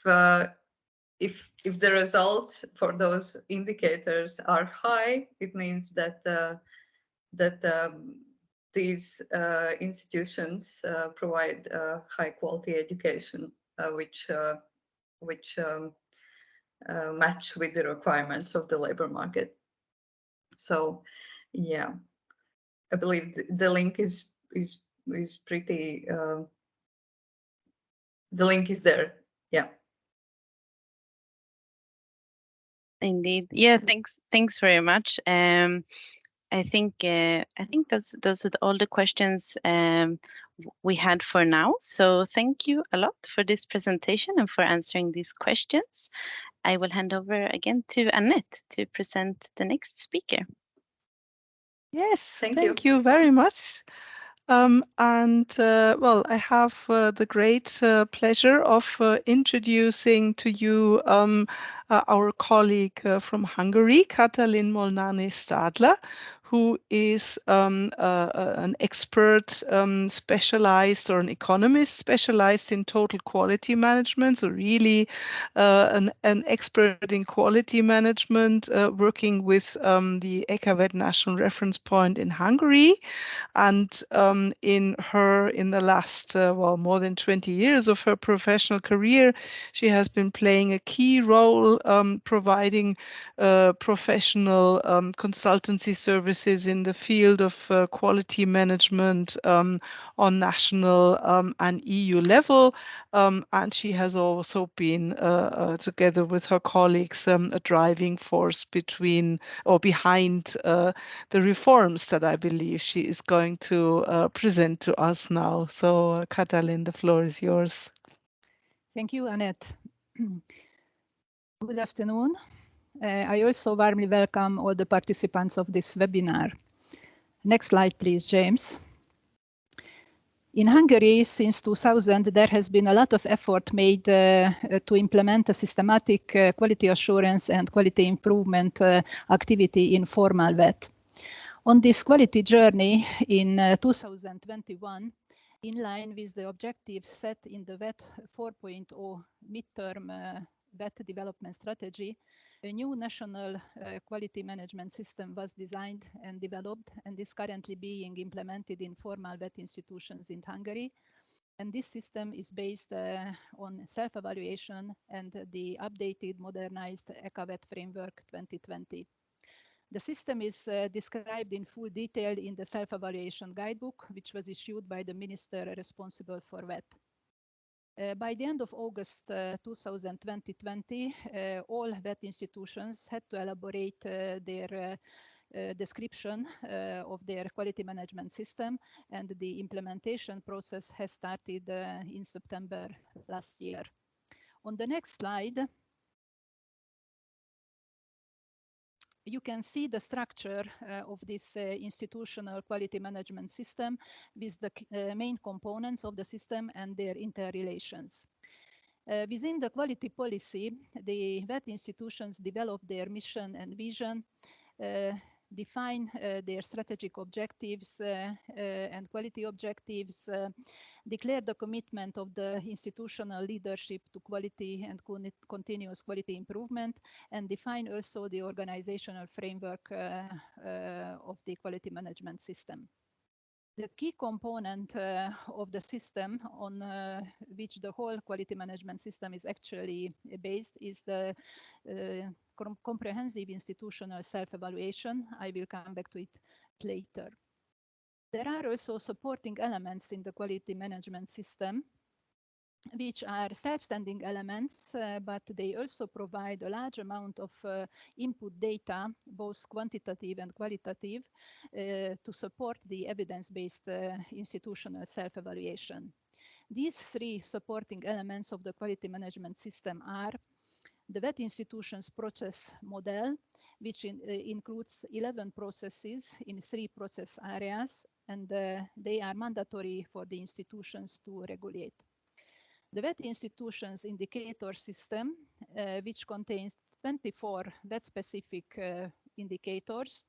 the results for those indicators are high, it means that these institutions provide high quality education, which match with the requirements of the labor market. So, yeah, I believe the link is pretty. The link is there. Yeah. Indeed. Yeah. Thanks very much. I think those are all the questions we had for now. So thank you a lot for this presentation and for answering these questions. I will hand over again to Annette to present the next speaker. Yes, thank you very much. Well, I have the great pleasure of introducing to you our colleague from Hungary, Katalin Molnár-Stadler, who is an expert specialized, or an economist specialized in total quality management, so really an expert in quality management, working with the EQAVET National Reference Point in Hungary. And in the last, well, more than 20 years of her professional career, she has been playing a key role providing professional consultancy services practices in the field of quality management on national and EU level. And she has also been, together with her colleagues, a driving force between or behind the reforms that I believe she is going to present to us now. So, Katalin, the floor is yours. Thank you, Annette. Good afternoon. I also warmly welcome all the participants of this webinar. Next slide, please, James. In Hungary, since 2000, there has been a lot of effort made to implement a systematic quality assurance and quality improvement activity in formal VET. On this quality journey in 2021, in line with the objectives set in the VET 4.0 midterm VET development strategy, a new national quality management system was designed and developed and is currently being implemented in formal VET institutions in Hungary. And this system is based on self-evaluation and the updated, modernized EQAVET framework 2020. The system is described in full detail in the self-evaluation guidebook, which was issued by the minister responsible for VET. By the end of August 2020, all VET institutions had to elaborate their description of their quality management system, and the implementation process has started in September last year. On the next slide, you can see the structure of this institutional quality management system with the main components of the system and their interrelations. Within the quality policy, the VET institutions develop their mission and vision, define their strategic objectives and quality objectives, declare the commitment of the institutional leadership to quality and continuous quality improvement, and define also the organizational framework of the quality management system. The key component of the system on which the whole quality management system is actually based is the comprehensive institutional self-evaluation. I will come back to it later. There are also supporting elements in the quality management system, which are self-standing elements, but they also provide a large amount of input data, both quantitative and qualitative, to support the evidence-based institutional self-evaluation. These three supporting elements of the quality management system are the VET institutions process model, which includes 11 processes in 3 process areas, and they are mandatory for the institutions to regulate. The VET institutions indicator system, which contains 24 VET-specific indicators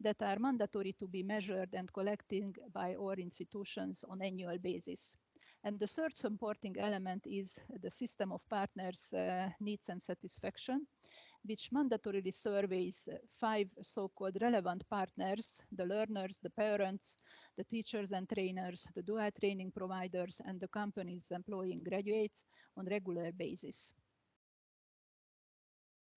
that are mandatory to be measured and collected by all institutions on an annual basis. And the third supporting element is the system of partners' needs and satisfaction, which mandatorily surveys 5 so-called relevant partners: the learners, the parents, the teachers and trainers, the dual training providers, and the companies employing graduates on a regular basis.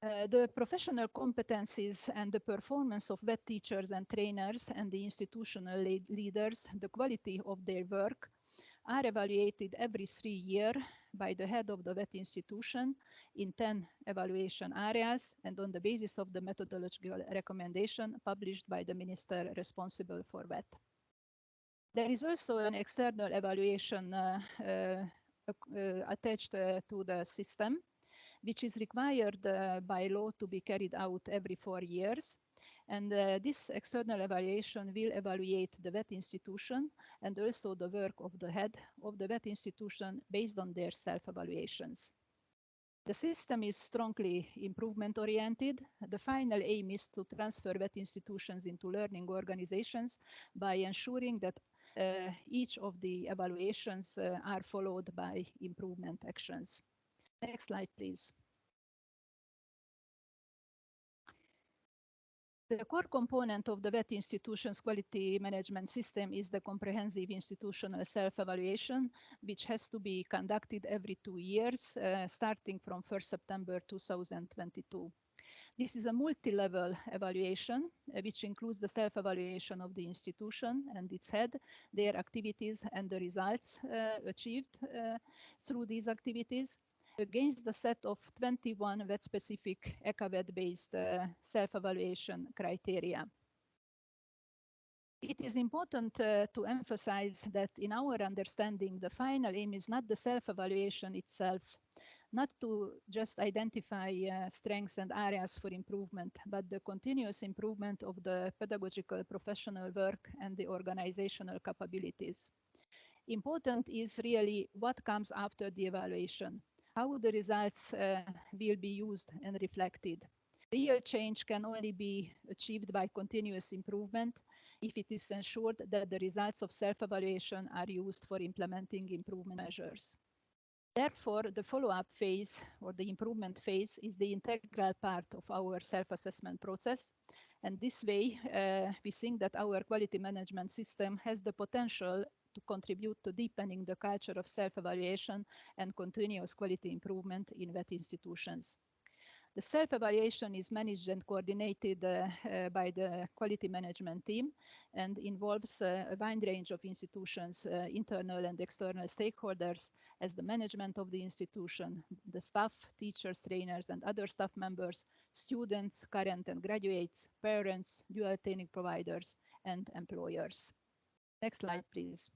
The professional competencies and the performance of VET teachers and trainers and the institutional leaders, the quality of their work, are evaluated every 3 years by the head of the VET institution in 10 evaluation areas and on the basis of the methodological recommendation published by the minister responsible for VET. There is also an external evaluation attached to the system, which is required by law to be carried out every 4 years. And this external evaluation will evaluate the VET institution and also the work of the head of the VET institution based on their self-evaluations. The system is strongly improvement-oriented. The final aim is to transfer VET institutions into learning organizations by ensuring that each of the evaluations are followed by improvement actions. Next slide, please. The core component of the VET institution's quality management system is the comprehensive institutional self-evaluation, which has to be conducted every 2 years, starting from 1st September 2022. This is a multi-level evaluation, which includes the self-evaluation of the institution and its head, their activities and the results achieved through these activities, against the set of 21 VET-specific EQAVET-based self-evaluation criteria. It is important to emphasize that in our understanding, the final aim is not the self-evaluation itself, not to just identify strengths and areas for improvement, but the continuous improvement of the pedagogical professional work and the organizational capabilities. Important is really what comes after the evaluation, how the results will be used and reflected. Real change can only be achieved by continuous improvement if it is ensured that the results of self-evaluation are used for implementing improvement measures. Therefore, the follow-up phase or the improvement phase is the integral part of our self-assessment process. And this way, we think that our quality management system has the potential to contribute to deepening the culture of self-evaluation and continuous quality improvement in VET institutions. The self-evaluation is managed and coordinated by the quality management team and involves a wide range of institutions, internal and external stakeholders, as the management of the institution, the staff, teachers, trainers, and other staff members, students, current and graduates, parents, dual training providers, and employers. Next slide, please.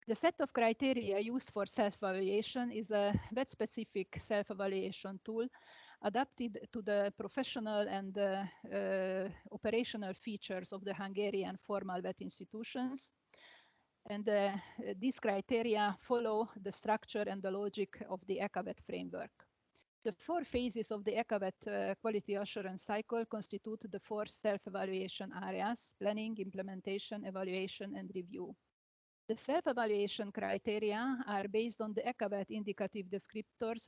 The set of criteria used for self-evaluation is a VET-specific self-evaluation tool adapted to the professional and operational features of the Hungarian formal VET institutions. And these criteria follow the structure and the logic of the EQAVET framework. The 4 phases of the EQAVET quality assurance cycle constitute the 4 self-evaluation areas: planning, implementation, evaluation, and review. The self-evaluation criteria are based on the EQAVET indicative descriptors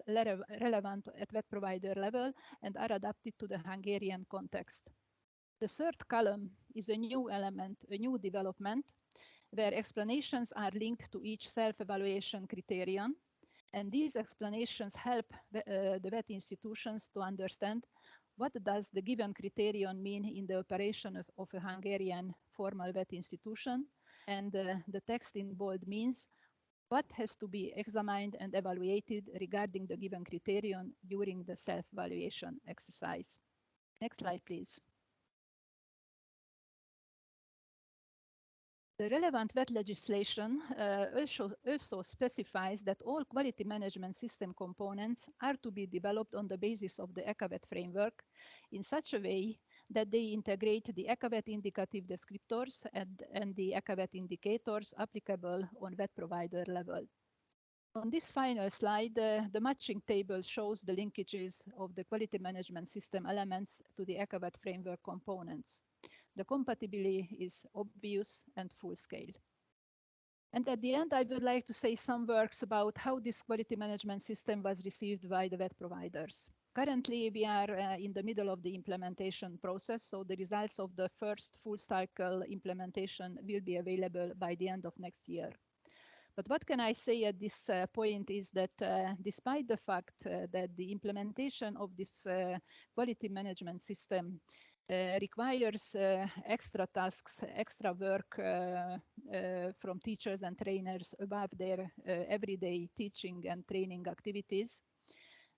relevant at VET provider level and are adapted to the Hungarian context. The third column is a new element, a new development, where explanations are linked to each self-evaluation criterion. And these explanations help the VET institutions to understand what does the given criterion mean in the operation of a Hungarian formal VET institution. And the text in bold means what has to be examined and evaluated regarding the given criterion during the self-evaluation exercise. Next slide, please. The relevant VET legislation also specifies that all quality management system components are to be developed on the basis of the EQAVET framework in such a way that they integrate the EQAVET indicative descriptors and the EQAVET indicators applicable on VET provider level. On this final slide, the matching table shows the linkages of the quality management system elements to the EQAVET framework components. The compatibility is obvious and full-scale. And at the end, I would like to say some words about how this quality management system was received by the VET providers. Currently, we are in the middle of the implementation process, so the results of the first full cycle implementation will be available by the end of next year. But what can I say at this point is that despite the fact that the implementation of this quality management system requires extra tasks, extra work from teachers and trainers above their everyday teaching and training activities,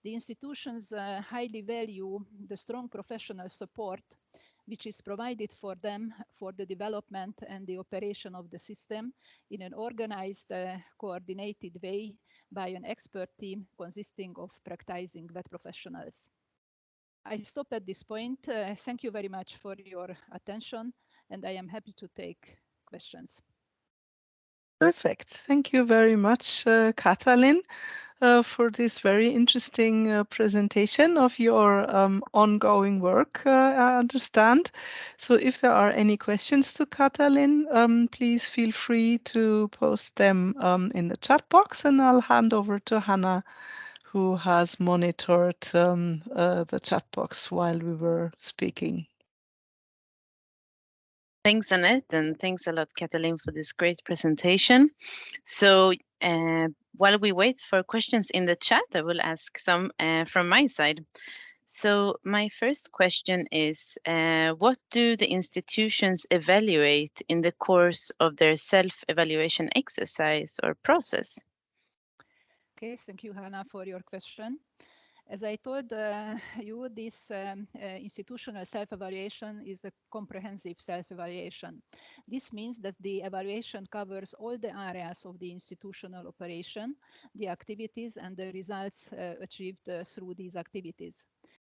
the institutions highly value the strong professional support which is provided for them for the development and the operation of the system in an organized, coordinated way by an expert team consisting of practicing VET professionals. I stop at this point. Thank you very much for your attention, and I am happy to take questions. Perfect. Thank you very much, Katalin, for this very interesting presentation of your ongoing work, I understand. So if there are any questions to Katalin, please feel free to post them in the chat box, and I'll hand over to Hannah, who has monitored the chat box while we were speaking. Thanks, Annette, and thanks a lot, Katalin, for this great presentation. So while we wait for questions in the chat, I will ask some from my side. So my first question is, what do the institutions evaluate in the course of their self-evaluation exercise or process? Okay, thank you, Hannah, for your question. As I told you, this institutional self-evaluation is a comprehensive self-evaluation. This means that the evaluation covers all the areas of the institutional operation, the activities and the results achieved through these activities.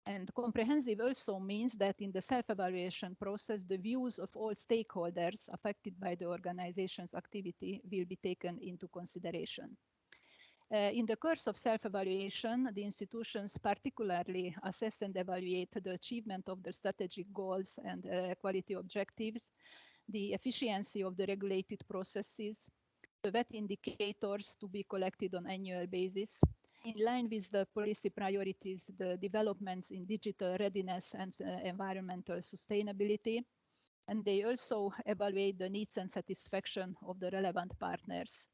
And comprehensive also means that in the self-evaluation process, the views of all stakeholders affected by the organization's activity will be taken into consideration. In the course of self-evaluation, the institutions particularly assess and evaluate the achievement of their strategic goals and quality objectives, the efficiency of the regulated processes, the VET indicators to be collected on annual basis, in line with the policy priorities, the developments in digital readiness and environmental sustainability, and they also evaluate the needs and satisfaction of the relevant partners.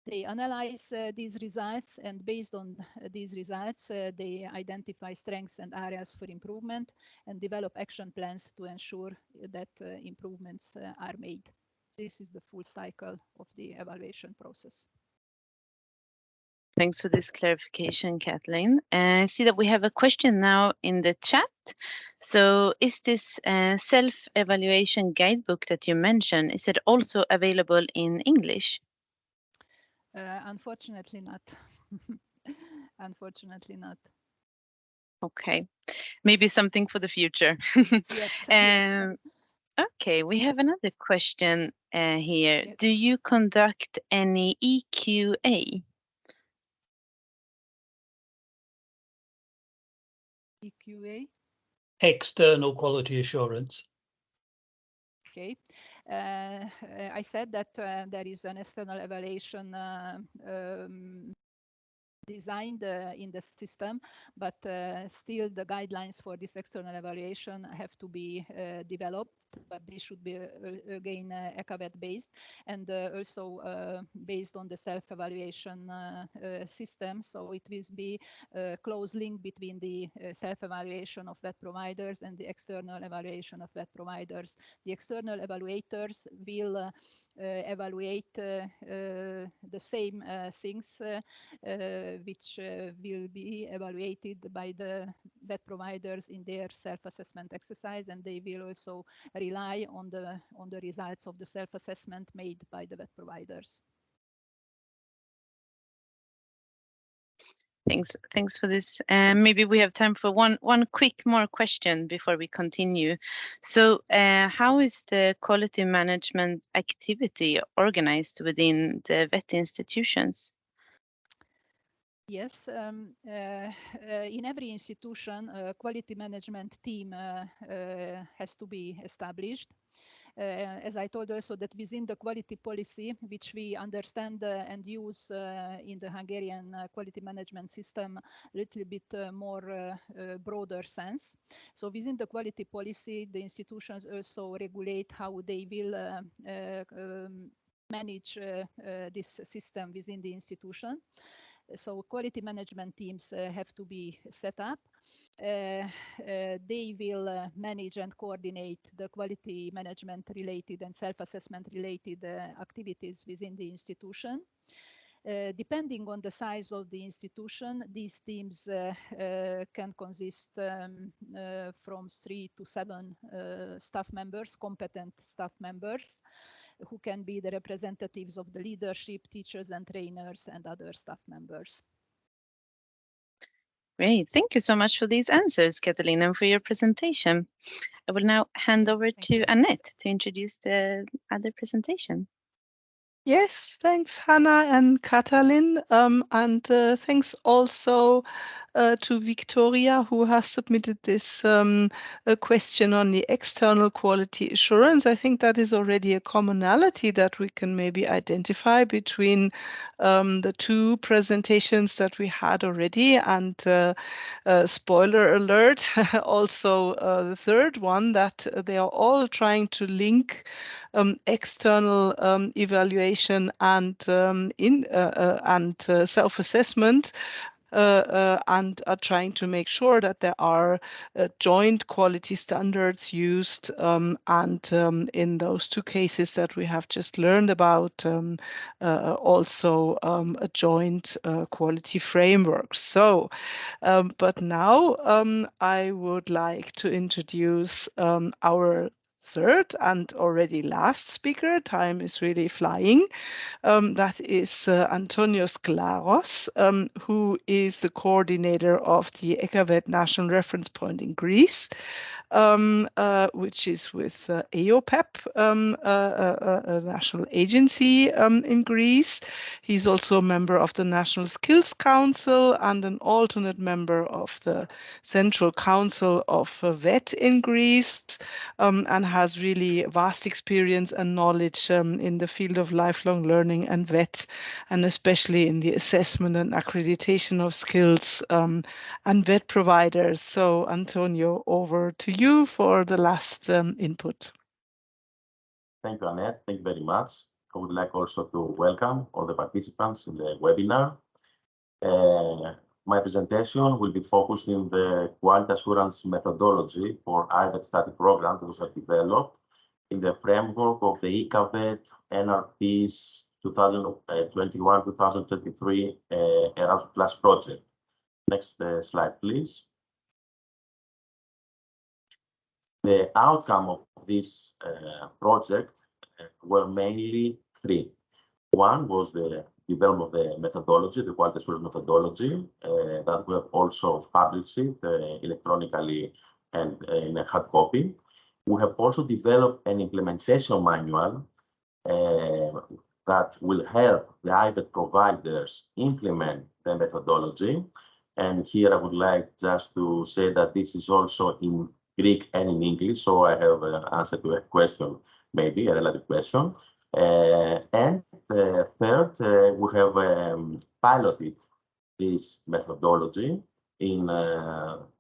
They analyze these results, and based on these results, they identify strengths and areas for improvement and develop action plans to ensure that improvements are made. This is the full cycle of the evaluation process. Thanks for this clarification, Kathleen. I see that we have a question now in the chat. So is this self-evaluation guidebook that you mentioned, is it also available in English? Unfortunately not. Unfortunately not. Okay, maybe something for the future. Yes, yes. Okay, we have another question here. Yes. Do you conduct any EQA? EQA? External quality assurance. Okay. I said that there is an external evaluation designed in the system, but still the guidelines for this external evaluation have to be developed, but they should be again EQAVET based and also based on the self-evaluation system. So it will be a close link between the self-evaluation of VET providers and the external evaluation of VET providers. The external evaluators will evaluate the same things which will be evaluated by the VET providers in their self-assessment exercise, and they will also rely on the results of the self-assessment made by the VET providers. Thanks for this. Maybe we have time for one quick more question before we continue. So how is the quality management activity organized within the VET institutions? Yes, in every institution, a quality management team has to be established. As I told also that within the quality policy, which we understand and use in the Hungarian quality management system, a little bit more broader sense. So within the quality policy, the institutions also regulate how they will manage this system within the institution. So quality management teams have to be set up. They will manage and coordinate the quality management related and self-assessment related activities within the institution. Depending on the size of the institution, these teams can consist from 3 to 7 staff members, competent staff members, who can be the representatives of the leadership, teachers and trainers, and other staff members. Great, thank you so much for these answers, Katalin, and for your presentation. I will now hand over to Annette to introduce the other presentation. Yes, thanks Hannah and Katalin, and thanks also to Victoria, who has submitted this a question on the external quality assurance. I think that is already a commonality that we can maybe identify between the two presentations that we had already, and spoiler alert, also the third one, that they are all trying to link external evaluation and self-assessment, and are trying to make sure that there are joint quality standards used, and in those two cases that we have just learned about, also a joint quality framework. So, but now I would like to introduce our third and already last speaker. Time is really flying. That is Antonios Klaros, who is the coordinator of the EQAVET National Reference Point in Greece, which is with EOPEP, a national agency in Greece. He's also a member of the National Skills Council and an alternate member of the Central Council of VET in Greece, and has really vast experience and knowledge in the field of lifelong learning and VET, and especially in the assessment and accreditation of skills and VET providers. So, Antonio, over to you for the last input. Thank you, Annette. Thank you very much. I would like also to welcome all the participants in the webinar. My presentation will be focused in the quality assurance methodology for IVET study programs that we have developed in the framework of the EQAVET NRP's 2021-2023 Erasmus Plus project. Next slide, please. The outcome of this project were mainly three. One was the development of the methodology, the quality assurance methodology, that we have also published it electronically and in a hard copy. We have also developed an implementation manual that will help the IVET providers implement the methodology. And here I would like just to say that this is also in Greek and in English, so I have answered to a question, maybe a relative question. And third, we have piloted this methodology in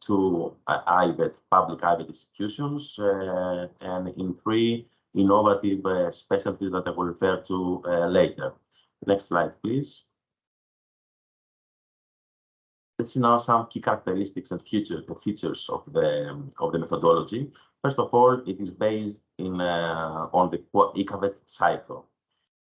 two public IVET institutions and in three innovative specialties that I will refer to later. Next slide, please. Let's see now some key characteristics and features of the methodology. First of all, it is based on the EQAVET cycle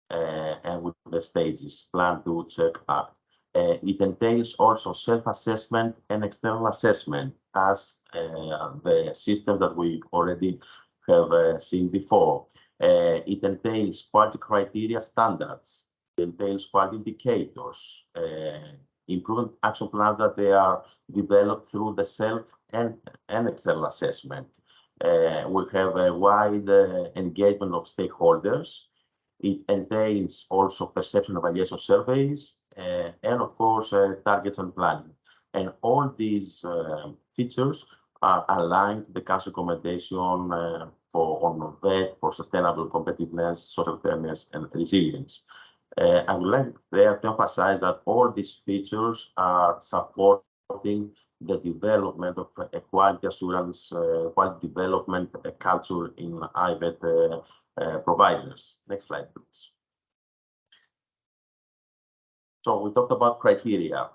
and with the stages: plan, do, check, act. It entails also self-assessment and external assessment as the system that we already have seen before. It entails quality criteria standards. It entails quality indicators, improvement action plans that they are developed through the self and external assessment. We have a wide engagement of stakeholders. It entails also perception evaluation surveys and, of course, targets and planning. And all these features are aligned to the Council recommendation on VET for sustainable competitiveness, social fairness, and resilience. I would like there to emphasize that all these features are supporting the development of a quality assurance, quality development culture in IVET providers. Next slide, please. So we talked about criteria.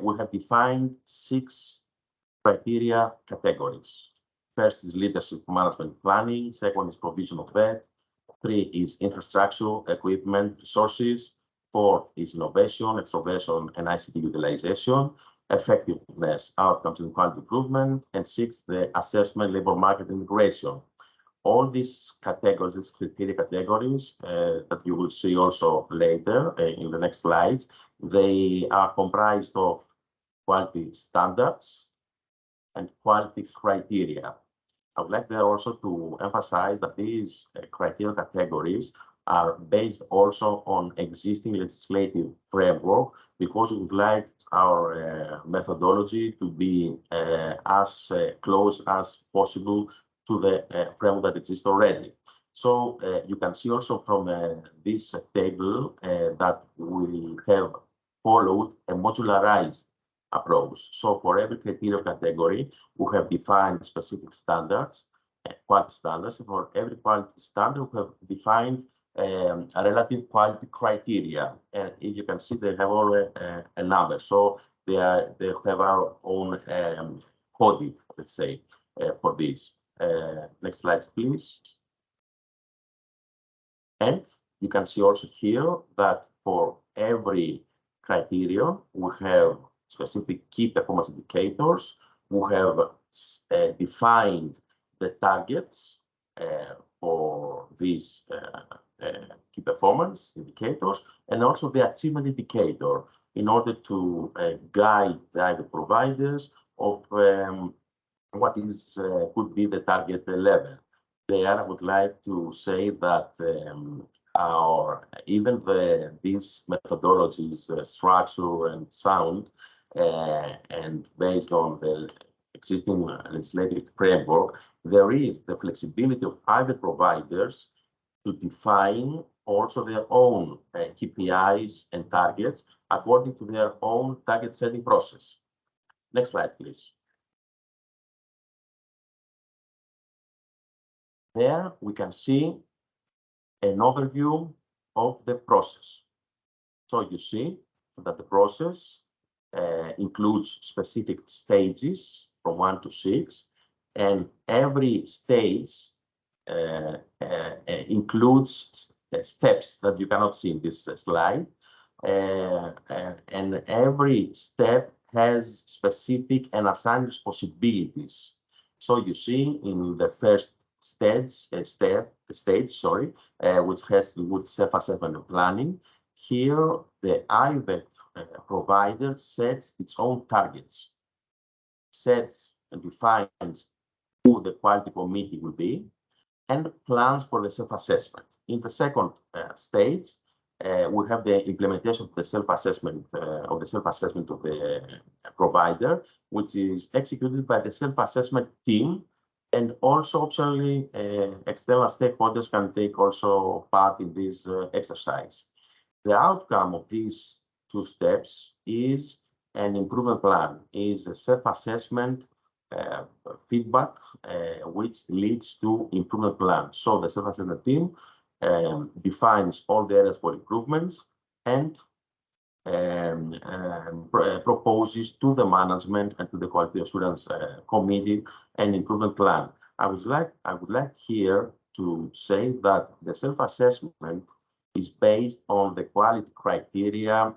We have defined 6 criteria categories. First is leadership management planning. Second is provision of VET. 3 is infrastructure, equipment, resources. 4 is innovation, extroversion, and ICT utilization. Effectiveness, outcomes, and quality improvement. And 6, the assessment, labor market integration. All these categories, these criteria categories that you will see also later in the next slides, they are comprised of quality standards and quality criteria. I would like there also to emphasize that these criteria categories are based also on existing legislative framework, because we would like our methodology to be as close as possible to the framework that exists already. So you can see also from this table that we have followed a modularized approach. So for every criteria category, we have defined specific standards, quality standards. And for every quality standard, we have defined a relative quality criteria. And if you can see, they have all a number. So they have our own coding, let's say, for this. Next slide, please. And you can see also here that for every criterion, we have specific key performance indicators. We have defined the targets for these key performance indicators, and also the achievement indicator, in order to guide the providers of what is could be the target level. There, I would like to say that these methodologies, structure and sound, and based on the existing legislative framework, there is the flexibility of private providers to define also their own KPIs and targets according to their own target setting process. Next slide, please. There we can see an overview of the process. So you see that the process includes specific stages from 1 to 6, and every stage includes steps that you cannot see in this slide, and every step has specific and assigned responsibilities. So you see in the first stage, which has to do with self-assessment and planning. Here, the EQAVET provider sets its own targets, sets and defines who the quality committee will be, and plans for the self-assessment. In the second stage, we have the implementation of the self-assessment of the provider, which is executed by the self-assessment team. And also, optionally, external stakeholders can take also part in this exercise. The outcome of these two steps is an improvement plan, is a self-assessment feedback, which leads to improvement plan. So the self-assessment team defines all the areas for improvements and proposes to the management and to the quality assurance committee an improvement plan. I would like here to say that the self-assessment is based on the quality criteria,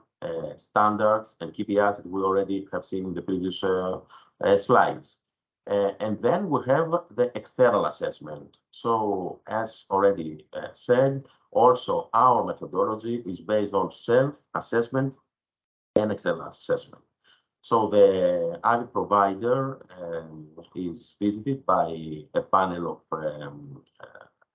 standards, and KPIs that we already have seen in the previous slides. And then we have the external assessment. So, as already said, also our methodology is based on self-assessment and external assessment. So the EQAVET provider is visited by a panel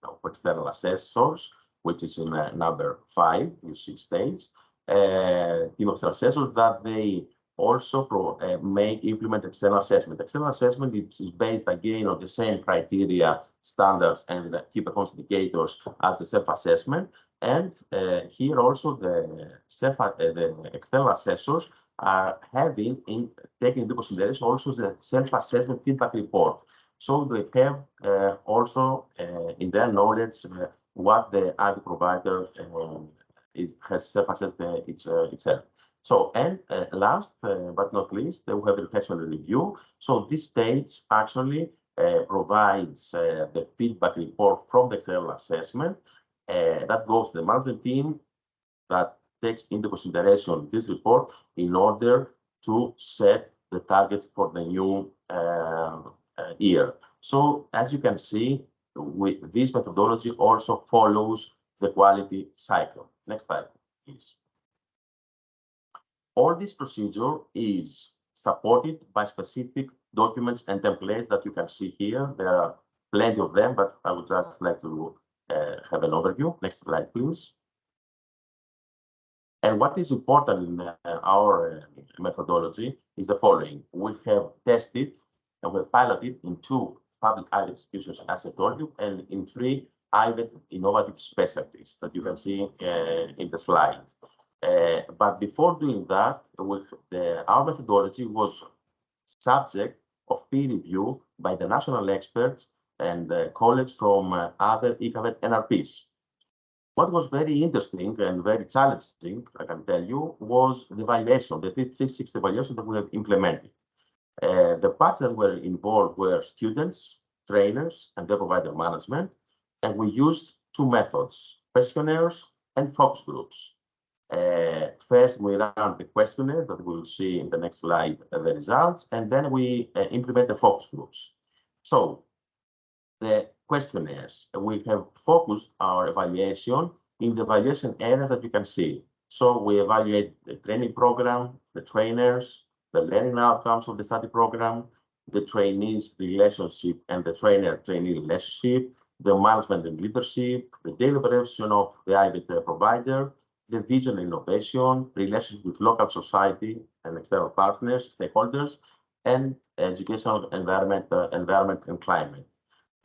of external assessors, which is in number 5, you see states, team of assessors that they also implement external assessment. External assessment is based again on the same criteria, standards, and key performance indicators as the self-assessment. And here also the external assessors are taking into consideration also the self-assessment feedback report. So they have also in their knowledge what the EQAVET provider has self-assessed itself. So, and last but not least, we have the reflection review. So this stage actually provides the feedback report from the external assessment that goes to the management team, that takes into consideration this report in order to set the targets for the new year. So as you can see, with this methodology also follows the quality cycle. Next slide, please. All this procedure is supported by specific documents and templates that you can see here. There are plenty of them, but I would just like to have an overview. Next slide, please. And what is important in our methodology is the following. We have tested and we've piloted in 2 public IVET institutions, as I told you, and in 3 IVET innovative specialties that you can see in the slide. But before doing that, our methodology was subject of peer review by the national experts and colleagues from other EQAVET NRPs. What was very interesting and very challenging, I can tell you, was the evaluation, the 360 evaluation that we have implemented. The parts that were involved were students, trainers, and their provider management, and we used 2 methods, questionnaires and focus groups. First, we ran the questionnaire that we will see in the next slide, the results, and then we implement the focus groups. So, the questionnaires, we have focused our evaluation in the evaluation areas that you can see. So we evaluate the training program, the trainers, the learning outcomes of the study program, the trainees relationship and the trainer-trainee relationship, the management and leadership, the daily operation of the IVET provider, the vision and innovation, relationship with local society and external partners, stakeholders, and educational environment and climate.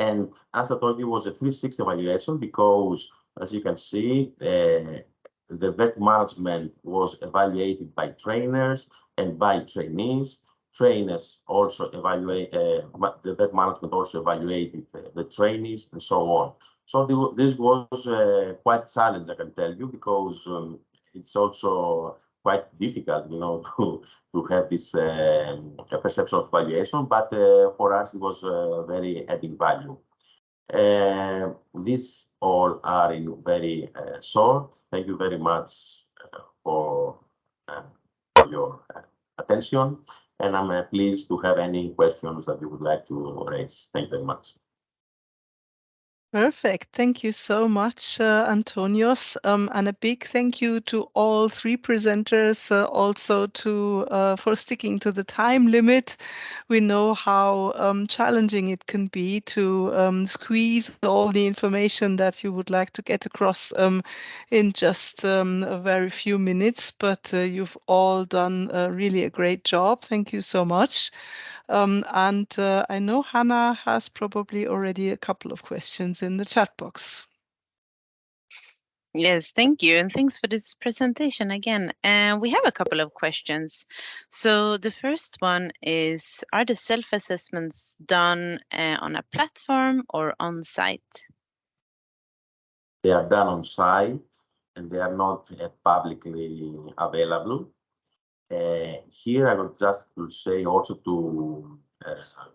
And as I told you, it was a 360 evaluation because, as you can see, the VET management was evaluated by trainers and by trainees. Trainers also evaluate, the VET management also evaluated the trainees and so on. So this was quite challenging, I can tell you, because it's also quite difficult, you know, to have this perception of evaluation, but for us it was very adding value. These all are in very short. Thank you very much for your attention, and I'm pleased to have any questions that you would like to raise. Thank you very much. Perfect. Thank you so much, Antonios. And a big thank you to all 3 presenters, also for sticking to the time limit. We know how challenging it can be to squeeze all the information that you would like to get across in just a very few minutes, but you've all done really a great job. Thank you so much. And I know Hannah has probably already a couple of questions in the chat box. Yes, thank you. And thanks for this presentation again. And we have a couple of questions. So the first one is, are the self-assessments done on a platform or on site? They are done on site and they are not publicly available. Here I would just say also to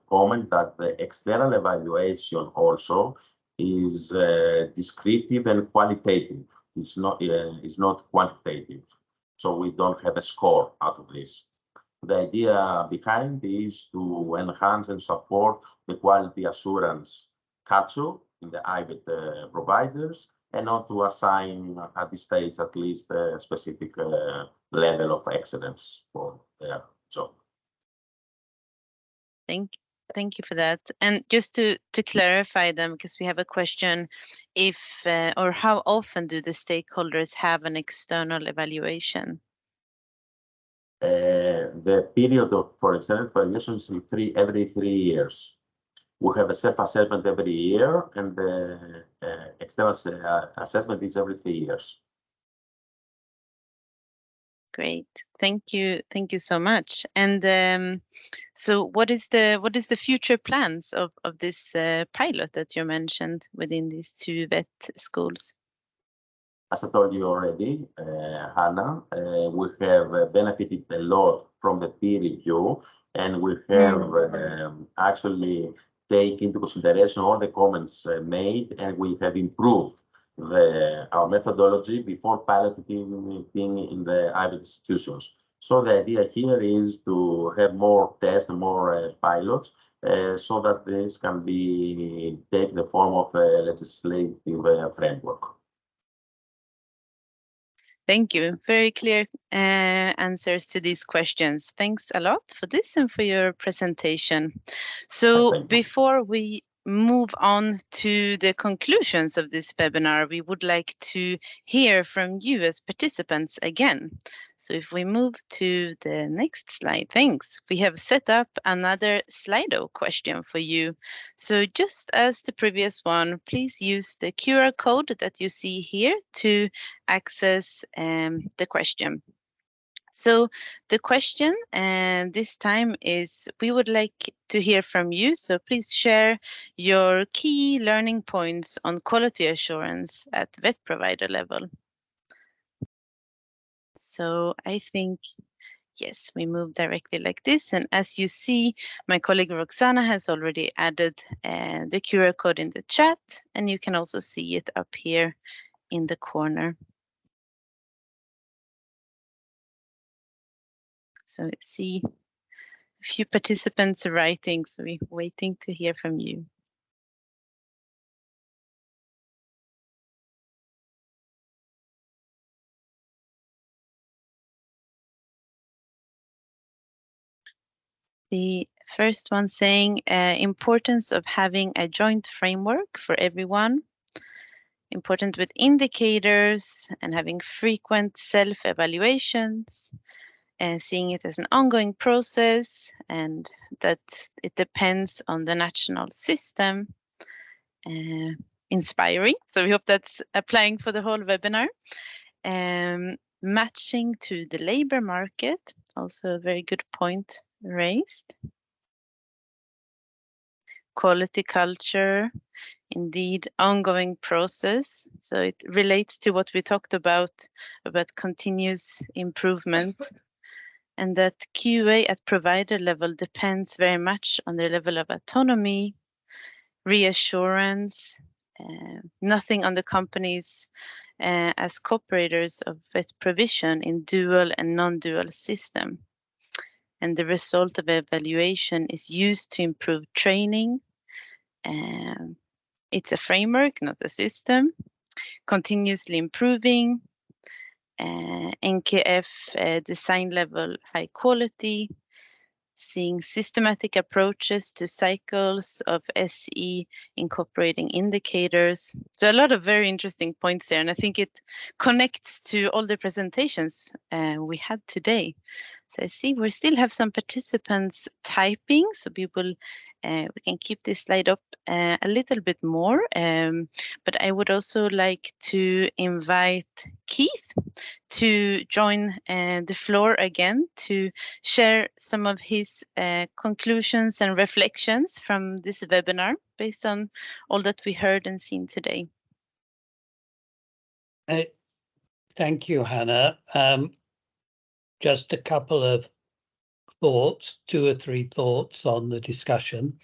comment that the external evaluation also is descriptive and qualitative. It's not quantitative. So we don't have a score out of this. The idea behind is to enhance and support the quality assurance culture in the IVET providers, and not to assign at this stage at least a specific level of excellence for their job. Thank you for that. And just to clarify them, because we have a question, if or how often do the stakeholders have an external evaluation? The period for external evaluation is every 3 years. We have a self-assessment every year, and the external assessment is every 3 years. Great, thank you so much. And so, what is the future plans of this pilot that you mentioned within these 2 VET schools? As I told you already, Hannah, we have benefited a lot from the peer review, and we have actually taken into consideration all the comments made, and we have improved our methodology before piloting in the IVET institutions. So the idea here is to have more tests and more pilots, so that this can take the form of a legislative framework. Thank you. Very clear answers to these questions. Thanks a lot for this and for your presentation. So before we move on to the conclusions of this webinar, we would like to hear from you as participants again. So if we move to the next slide, thanks. We have set up another Slido question for you. So just as the previous one, please use the QR code that you see here to access the question. So the question this time is, we would like to hear from you. So please share your key learning points on quality assurance at vet provider level. So I think, yes, we move directly like this. And as you see, my colleague Roxana has already added the QR code in the chat, and you can also see it up here in the corner. So let's see a few participants writing, so we're waiting to hear from you. The first one saying importance of having a joint framework for everyone. Important with indicators and having frequent self-evaluations. Seeing it as an ongoing process and that it depends on the national system. Inspiring, so we hope that's applying for the whole webinar. Matching to the labor market, also a very good point raised. Quality culture, indeed ongoing process. So it relates to what we talked about continuous improvement. And that QA at provider level depends very much on their level of autonomy, reassurance, nothing on the companies as cooperators of vet provision in dual and non-dual system. And the result of evaluation is used to improve training. It's a framework, not a system. Continuously improving. NKF design level high quality, seeing systematic approaches to cycles of SE incorporating indicators. So a lot of very interesting points there, and I think it connects to all the presentations we had today. So I see we still have some participants typing, so we can keep this slide up a little bit more, but I would also like to invite Keith to join the floor again to share some of his conclusions and reflections from this webinar based on all that we heard and seen today. Thank you, Hannah. Just a couple of thoughts, 2 or 3 thoughts on the discussion.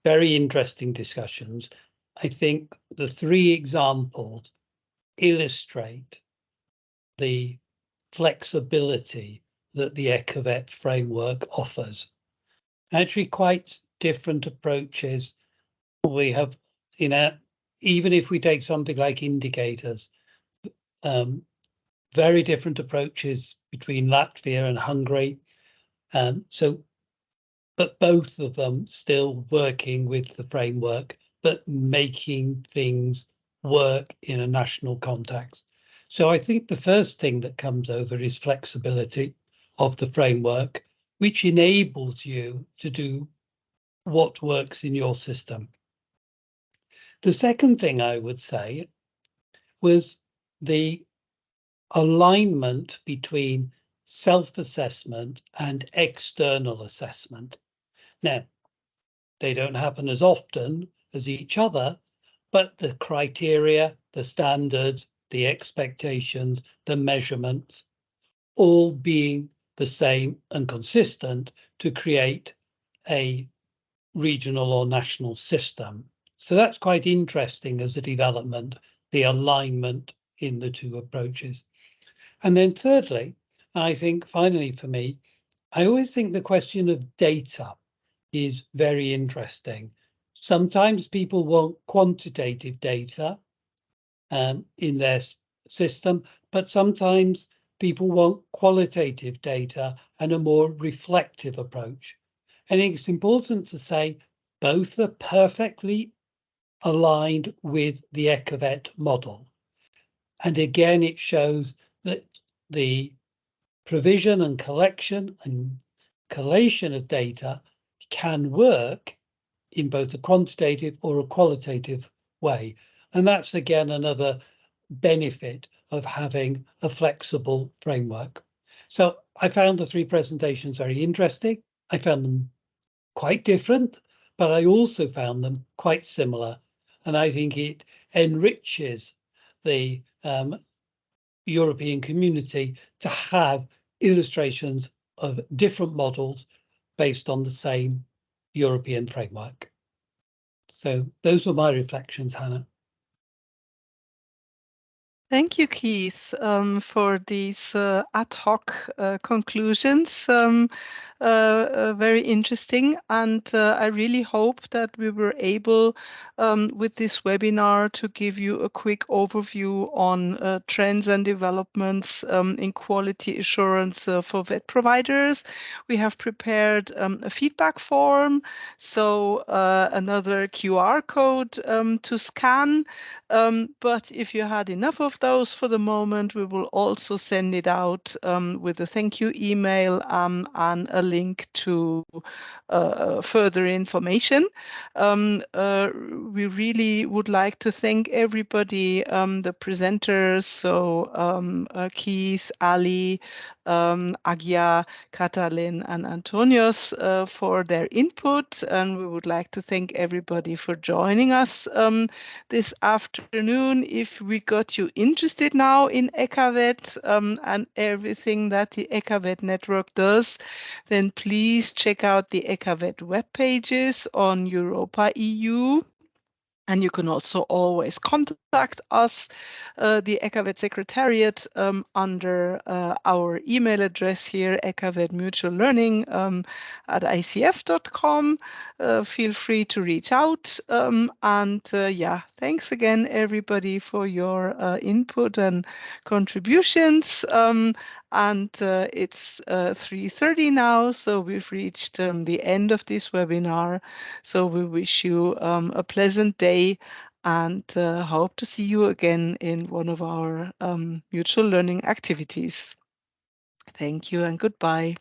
Very interesting discussions. I think the 3 examples illustrate the flexibility that the EQAVET framework offers. Actually, quite different approaches. We have, even if we take something like indicators, very different approaches between Latvia and Hungary. But both of them still working with the framework, but making things work in a national context. So I think the first thing that comes over is flexibility of the framework, which enables you to do what works in your system. The second thing I would say was the alignment between self-assessment and external assessment. Now, they don't happen as often as each other, but the criteria, the standards, the expectations, the measurements, all being the same and consistent to create a regional or national system. So that's quite interesting as a development, the alignment in the 2 approaches. And then thirdly, I think finally for me, I always think the question of data is very interesting. Sometimes people want quantitative data in their system, but sometimes people want qualitative data and a more reflective approach. I think it's important to say Both are perfectly aligned with the EQAVET model. And again, it shows that the provision and collection and collation of data can work in both a quantitative or a qualitative way. And that's again another benefit of having a flexible framework. So I found the three presentations very interesting. I found them quite different, but I also found them quite similar. And I think it enriches the European community to have illustrations of different models based on the same European framework. So those were my reflections, Hannah. Thank you, Keith, for these ad hoc conclusions. Very interesting, and I really hope that we were able, with this webinar, to give you a quick overview on trends and developments in quality assurance for vet providers. We have prepared a feedback form, so another QR code to scan. But if you had enough of those for the moment, we will also send it out with a thank you email and a link to further information. We really would like to thank everybody, the presenters, so Keith, Ali, Agia, Katalin, and Antonios for their input. And we would like to thank everybody for joining us this afternoon. If we got you interested now in EQAVET and everything that the EQAVET network does, then please check out the EQAVET web pages on Europa EU. And you can also always contact us, the EQAVET Secretariat, under our email address here, eqavetmutuallearning at icf.com. Feel free to reach out. Yeah, thanks again, everybody, for your input and contributions. It's 3:30 now, so we've reached the end of this webinar. So we wish you a pleasant day and hope to see you again in one of our mutual learning activities. Thank you and goodbye.